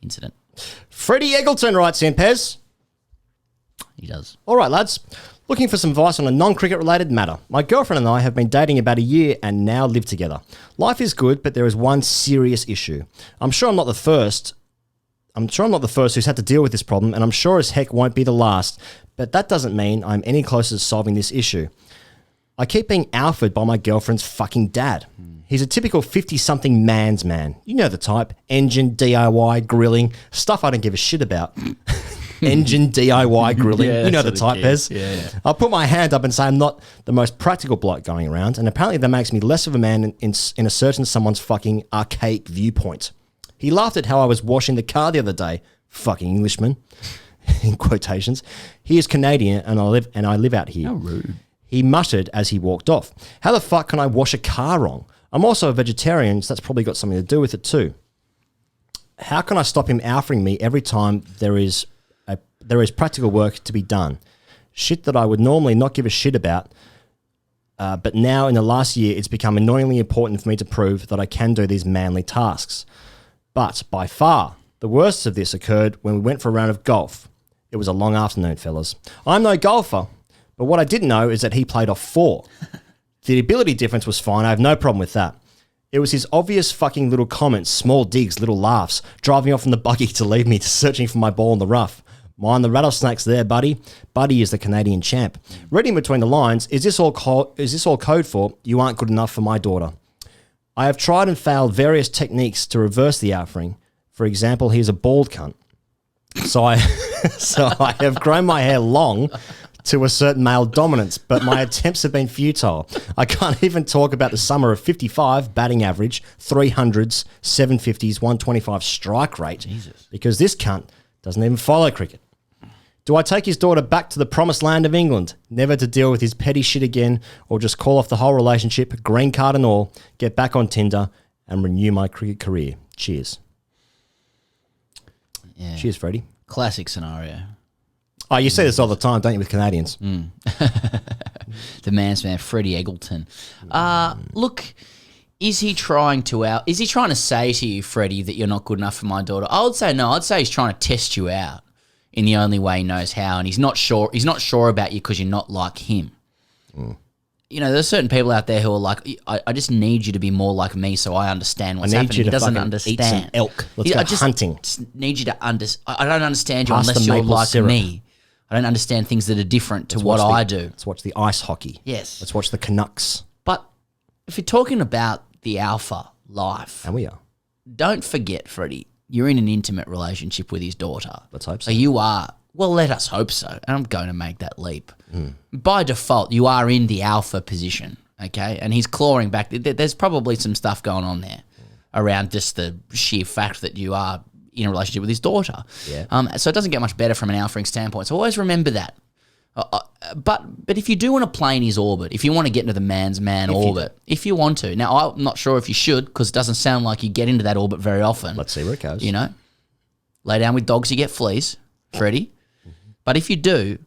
incident. Freddie Eggleton writes in, Pez. He does. All right, lads. Looking for some advice on a non-cricket related matter. My girlfriend and I have been dating about a year and now live together. Life is good, but there is one serious issue. I'm sure I'm not the first who's had to deal with this problem, and I'm sure as heck won't be the last, but that doesn't mean I'm any closer to solving this issue. I keep being outfed by my girlfriend's fucking dad. He's a typical 50-something man's man. You know the type. Engine, DIY, grilling, stuff I don't give a shit about. Engine, DIY, grilling. You know the type, Pez. Yeah. I'll put my hand up and say I'm not the most practical bloke going around, and apparently that makes me less of a man in a certain someone's fucking archaic viewpoint. He laughed at how I was washing the car the other day. Fucking Englishman. In quotations. He is Canadian and I live out here. How rude. He muttered as he walked off. How the fuck can I wash a car wrong? I'm also a vegetarian, so that's probably got something to do with it too. How can I stop him offering me every time there is practical work to be done? Shit that I would normally not give a shit about, but now in the last year it's become annoyingly important for me to prove that I can do these manly tasks. But by far, the worst of this occurred when we went for a round of golf. It was a long afternoon, fellas. I'm no golfer, but what I didn't know is that he played off 4. The ability difference was fine. I have no problem with that. It was his obvious fucking little comments, small digs, little laughs, driving off in the buggy to leave me to searching for my ball in the rough. Mind the rattlesnakes there, buddy. Buddy is the Canadian champ. Reading between the lines, is this all code for you aren't good enough for my daughter? I have tried and failed various techniques to reverse the offering. For example, he's a bald cunt. So I have grown my hair long to assert male dominance, but my attempts have been futile. I can't even talk about the summer of 55 batting average, 300s, 750s, 125 strike rate, because this cunt doesn't even follow cricket. Do I take his daughter back to the promised land of England, never to deal with his petty shit again, or just call off the whole relationship, green card and all, get back on Tinder, and renew my cricket career? Cheers. Yeah. Cheers, Freddie. Classic scenario. Oh, you say this all the time, don't you, with Canadians? The man's man, Freddie Eggleton. Look, is he trying to say to you, Freddie, that you're not good enough for my daughter? I would say no. I'd say he's trying to test you out in the only way he knows how, and he's not sure about you because you're not like him. You know, there's certain people out there who are like, I just need you to be more like me so I understand what's happening. He doesn't understand. Eat some elk. Let's go hunting. Just need you to understand. I don't understand you Pass unless the you're maple like syrup. me. I don't understand things that are different to what I do. Let's watch the ice hockey. Yes. Let's watch the Canucks. But if you're talking about the alpha life. And we are. Don't forget, Freddie, you're in an intimate relationship with his daughter. Let's hope so. So you are, well, let us hope so. And I'm going to make that leap. By default, you are in the alpha position, okay? And he's clawing back. There's probably some stuff going on there around just the sheer fact that you are in a relationship with his daughter. Yeah. So it doesn't get much better from an alphaing standpoint. So always remember that. But if you do want to play in his orbit, if you want to get into the man's man orbit, if you want to. Now, I'm not sure if you should, because it doesn't sound like you get into that orbit very often. Let's see where it goes. You know? Lay down with dogs, you get fleas, Freddie. But if you do,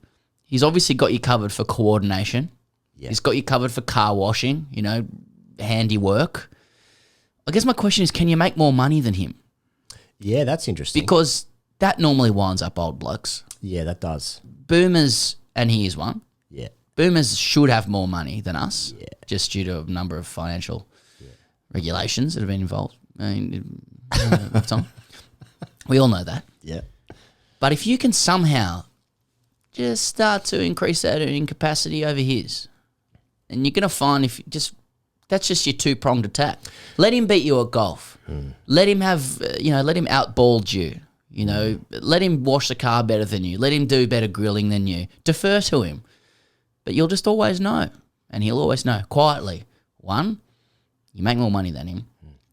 he's obviously got you covered for coordination. Yeah. He's got you covered for car washing, you know, handiwork. I guess my question is, can you make more money than him? Yeah, that's interesting. Because that normally winds up old blokes. Yeah, that does. Boomers, and he is one. Yeah. Boomers should have more money than us, just due to a number of financial regulations that have been involved. I mean, we all know that. Yeah. But if you can somehow just start to increase that earning capacity over his, and you're going to find that's just your two-pronged attack. Let him beat you at golf. Let him have, let him outball you. You know, let him wash the car better than you. Let him do better grilling than you. Defer to him. But you'll just always know. And he'll always know, quietly. One, you make more money than him.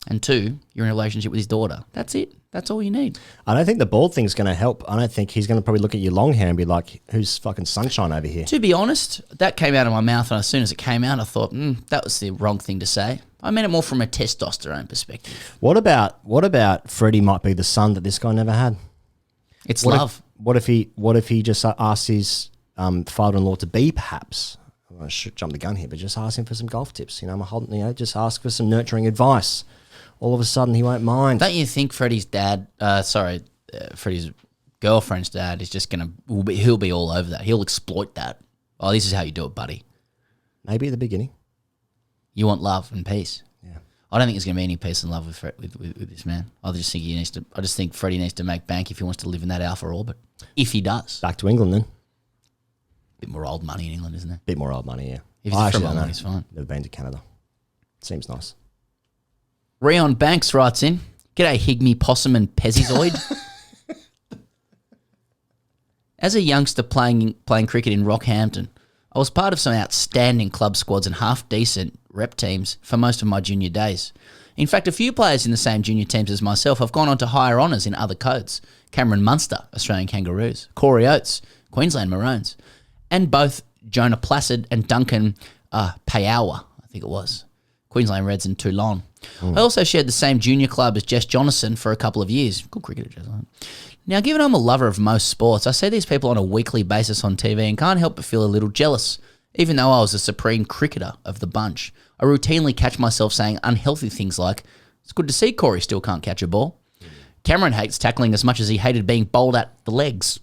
And two, you're in a relationship with his daughter. That's it. That's all you need. I don't think the bald thing's going to help. I don't think he's going to probably look at your long hair and be like, who's fucking sunshine over here? To be honest, that came out of my mouth, and as soon as it came out, I thought, that was the wrong thing to say. I meant it more from a testosterone perspective. What about Freddie might be the son that this guy never had? It's love. What if he just asked his father-in-law to be, perhaps? I should jump the gun here, but just ask him for some golf tips. Just ask for some nurturing advice. All of a sudden, he won't mind. Don't you think Freddie's Freddie's girlfriend's dad is just he'll be all over that. He'll exploit that. Oh, this is how you do it, buddy. Maybe at the beginning. You want love and peace. Yeah. I don't think there's going to be any peace and love with this man. I just think Freddie needs to make bank if he wants to live in that alpha orbit. If he does. Back to England then. Bit more old money in England, isn't there? Bit more old money, yeah. If he's from England, he's fine. Never been to Canada. Seems nice. Rion Banks writes in, "G'day Higme, Possum and Pezzizoid." As a youngster playing cricket in Rockhampton, I was part of some outstanding club squads and half-decent rep teams for most of my junior days. In fact, a few players in the same junior teams as myself have gone on to higher honours in other codes. Cameron Munster, Australian Kangaroos, Corey Oates, Queensland Maroons, and both Jonah Placid and Duncan Payawa, I think it was, Queensland Reds in Toulon. I also shared the same junior club as Jess Jonathan for a couple of years. Good cricketer, Jess. Now, given I'm a lover of most sports, I see these people on a weekly basis on TV and can't help but feel a little jealous. Even though I was the supreme cricketer of the bunch, I routinely catch myself saying unhealthy things like, "It's good to see Corey still can't catch a ball." Cameron hates tackling as much as he hated being bowled at the legs.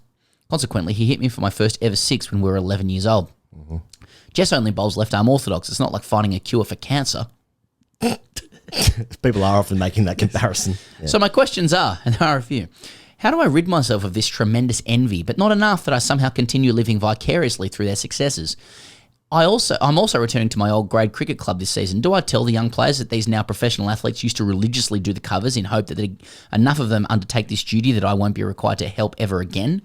Consequently, he hit me for my first ever six when we were 11 years old. Jess only bowls left-arm orthodox. It's not like finding a cure for cancer. People are often making that comparison. Yeah. So my questions are, and there are a few, how do I rid myself of this tremendous envy, but not enough that I somehow continue living vicariously through their successes? I'm also returning to my old grade cricket club this season. Do I tell the young players that these now professional athletes used to religiously do the covers in hope that enough of them undertake this duty that I won't be required to help ever again?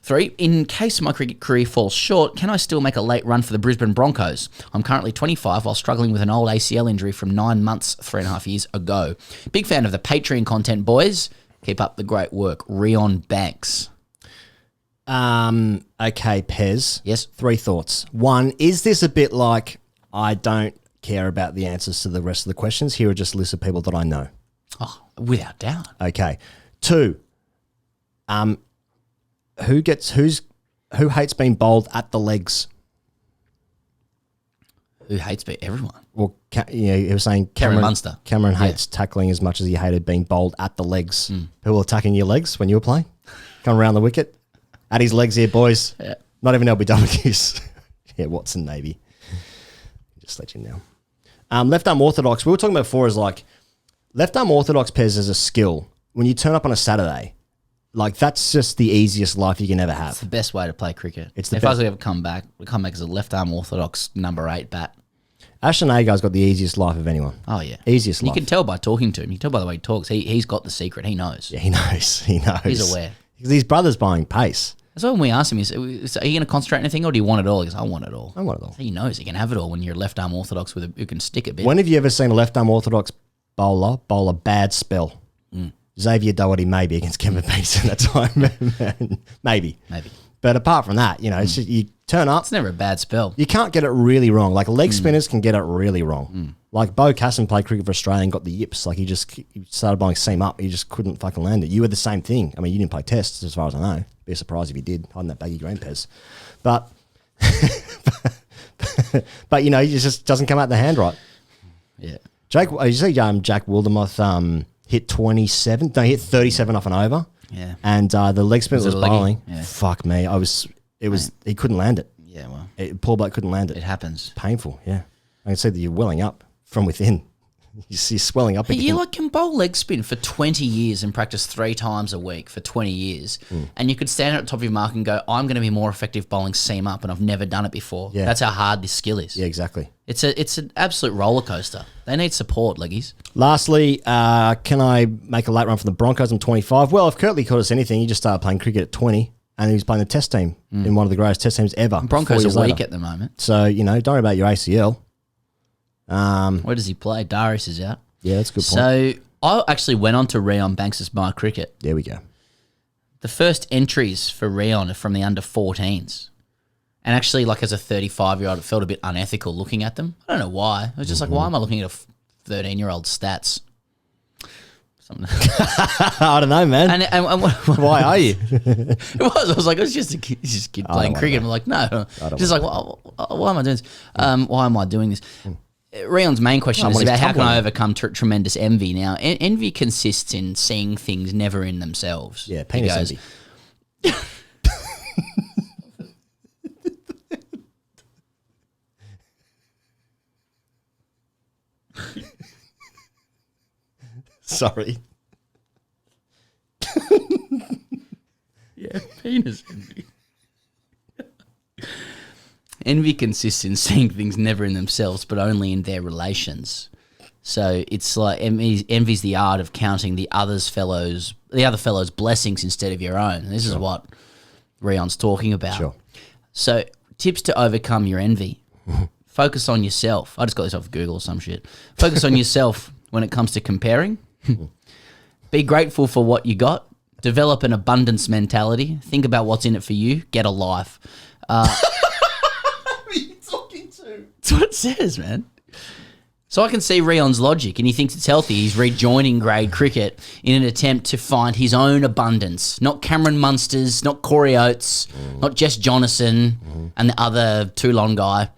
3, in case my cricket career falls short, can I still make a late run for the Brisbane Broncos? I'm currently 25 while struggling with an old ACL injury from 9 months, 3.5 years ago. Big fan of the Patreon content, boys. Keep up the great work. Rion Banks. Okay, Pez. Yes? 3 thoughts. 1, is this a bit like, I don't care about the answers to the rest of the questions? Here are just a list of people that I know. Oh, without doubt. Okay. 2, who hates being bowled at the legs? Who hates everyone? Well, he was saying Cameron Munster. Cameron hates tackling as much as he hated being bowled at the legs. People attacking your legs when you were playing, come around the wicket, at his legs here, boys. Yeah. Not even LBWs. Yeah, Watson maybe. Just let you know. Left arm orthodox. We were talking about before is like left arm orthodox Pez as a skill. When you turn up on a Saturday, like that's just the easiest life you can ever have. It's the best way to play cricket. It's the if best. I was ever come back as a left arm orthodox number 8 bat. Ashton Agar's got the easiest life of anyone. Oh, yeah. Easiest life. You can tell by talking to him. You can tell by the way he talks. He's got the secret. He knows. Yeah, he knows. He knows. He's aware. Because his brother's buying pace. That's why when we asked him, are you going to concentrate on anything or do you want it all? He goes, I want it all. I want it all. He knows he can have it all when you're left arm orthodox who can stick a bit. When have you ever seen a left arm orthodox bowler bowl a bad spell? Xavier Doherty maybe against Kevin Peterson at that time. Maybe. But apart from that, it's just, you turn up. It's never a bad spell. You can't get it really wrong. Like leg spinners can get it really wrong. Like Bo Casson played cricket for Australia and got the yips. Like he started bowling seam up. He just couldn't fucking land it. You were the same thing. I mean, you didn't play tests as far as I know. Be a surprise if you did, hiding that baggy green Pez. But, but it just doesn't come out the hand right. Yeah. You see Jack Wildermuth hit 27. No, he hit 37 off and over. Yeah. And the leg spin was bowling. Yeah. Fuck me. He couldn't land it. Yeah, well. Paul Blake couldn't land it. It happens. Painful, yeah. I can see that you're welling up from within. You're swelling up again. You can bowl leg spin for 20 years and practice 3 times a week for 20 years. And you could stand at the top of your mark and go, I'm going to be more effective bowling seam up and I've never done it before. Yeah. That's how hard this skill is. Yeah, exactly. It's an absolute roller coaster. They need support, leggies. Lastly, can I make a late run from the Broncos? I'm 25. Well, if Curtly taught us anything, he just started playing cricket at 20 and he was playing the test team in one of the greatest test teams ever. And Broncos are weak at the moment. So, don't worry about your ACL. Where does he play? Darius is out. Yeah, that's a good point. So I actually went on to Rion Banks' My Cricket. There we go. The first entries for Rion are from the under 14s. And actually, as a 35-year-old, it felt a bit unethical looking at them. I don't know why. I was just like, why am I looking at a 13-year-old stats? I don't know, man. And why are you? It was. I was like, it's just a kid playing cricket. I'm like, no. Just like, why am I doing this? Why am I doing this? Rion's main question is about how can I overcome tremendous envy. Now, envy consists in seeing things never in themselves. Yeah, penis envy. Sorry. Yeah, penis envy. Envy consists in seeing things never in themselves, but only in their relations. So it's like envy's the art of counting the other fellow's blessings instead of your own. This is what Rion's talking about. Sure. So tips to overcome your envy. Focus on yourself. I just got this off Google or some shit. Focus on yourself when it comes to comparing. Be grateful for what you got. Develop an abundance mentality. Think about what's in it for you. Get a life. Who are you talking to? That's what it says, man. So I can see Rion's logic, and he thinks it's healthy. He's rejoining grade cricket in an attempt to find his own abundance. Not Cameron Munster's, not Corey Oates, not Jess Jonathan, and the other Toulon guy.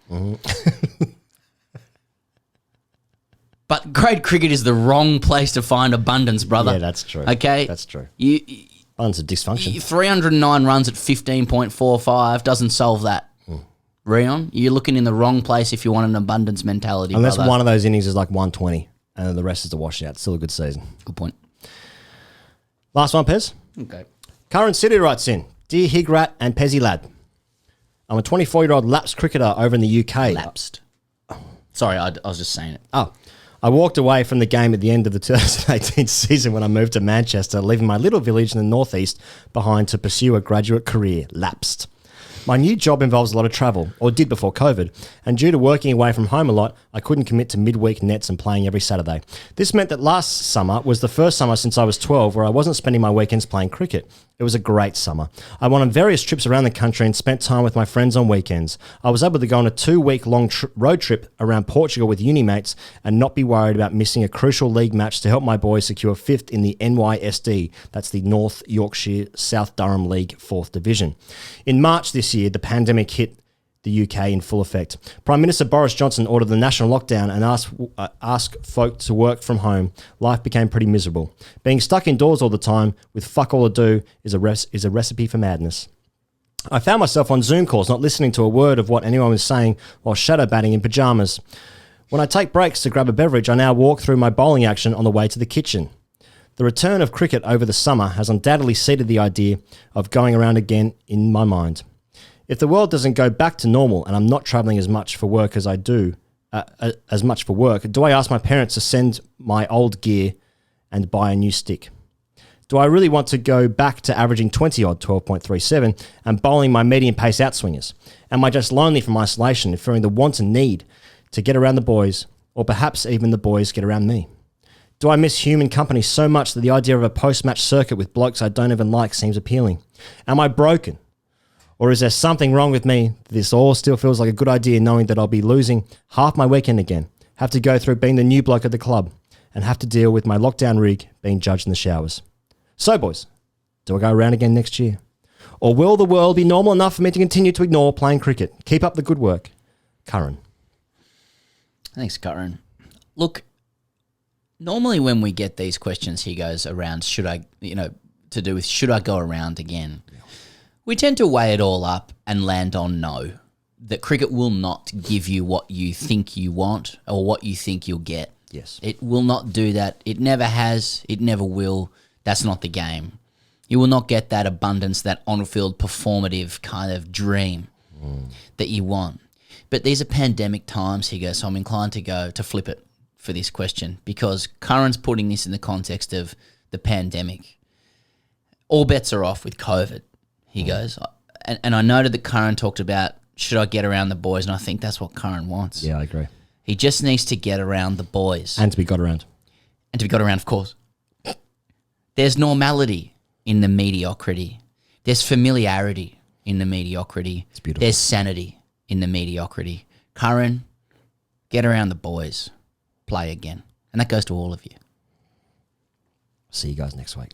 But grade cricket is the wrong place to find abundance, brother. Yeah, that's true. Okay? That's true. Abundance of dysfunction. 309 runs at 15.45 doesn't solve that. Rion, you're looking in the wrong place if you want an abundance mentality, unless brother. one of those innings is like 120 and the rest is a washout. Still a good season. Good point. Last one, Pez. Okay. Current City writes in, Dear Higrat and Pezzy Lad, I'm a 24-year-old lapsed cricketer over in the UK. Lapsed. Sorry, I was just saying it. Oh. I walked away from the game at the end of the 2018 season when I moved to Manchester, leaving my little village in the northeast behind to pursue a graduate career. Lapsed. My new job involves a lot of travel, or did before COVID, and due to working away from home a lot, I couldn't commit to midweek nets and playing every Saturday. This meant that last summer was the first summer since I was 12 where I wasn't spending my weekends playing cricket. It was a great summer. I went on various trips around the country and spent time with my friends on weekends. I was able to go on a 2-week-long road trip around Portugal with uni mates and not be worried about missing a crucial league match to help my boys secure 5th in the NYSD. That's the North Yorkshire South Durham League 4th Division. In March this year, the pandemic hit the UK in full effect. Prime Minister Boris Johnson ordered the national lockdown and asked folk to work from home. Life became pretty miserable. Being stuck indoors all the time with fuck all to do is a recipe for madness. I found myself on Zoom calls not listening to a word of what anyone was saying while shadow batting in pyjamas. When I take breaks to grab a beverage, I now walk through my bowling action on the way to the kitchen. The return of cricket over the summer has undoubtedly seeded the idea of going around again in my mind. If the world doesn't go back to normal and I'm not travelling as much for work as I do, as much for work, do I ask my parents to send my old gear and buy a new stick? Do I really want to go back to averaging 20-odd, 12.37, and bowling my medium pace outswingers? Am I just lonely from isolation and feeling the want and need to get around the boys, or perhaps even the boys get around me? Do I miss human company so much that the idea of a post-match circuit with blokes I don't even like seems appealing? Am I broken? Or is there something wrong with me? This all still feels like a good idea, knowing that I'll be losing half my weekend again, have to go through being the new bloke at the club, and have to deal with my lockdown rig being judged in the showers. So, boys, do I go around again next year? Or will the world be normal enough for me to continue to ignore playing cricket? Keep up the good work. Curran. Thanks, Curran. Look, normally when we get these questions, he goes around, should I go around again? Yeah. We tend to weigh it all up and land on no, that cricket will not give you what you think you want or what you think you'll get. Yes. It will not do that. It never has. It never will. That's not the game. You will not get that abundance, that on-field performative kind of dream that you want. But these are pandemic times, he goes, so I'm inclined to flip it for this question, because Curran's putting this in the context of the pandemic. All bets are off with COVID, he goes. And I noted that Curran talked about, should I get around the boys? And I think that's what Curran wants. Yeah, I agree. He just needs to get around the boys. And to be got around. And to be got around, of course. There's normality in the mediocrity. There's familiarity in the mediocrity. It's beautiful. There's sanity in the mediocrity. Curran, get around the boys. Play again. And that goes to all of you. See you guys next week.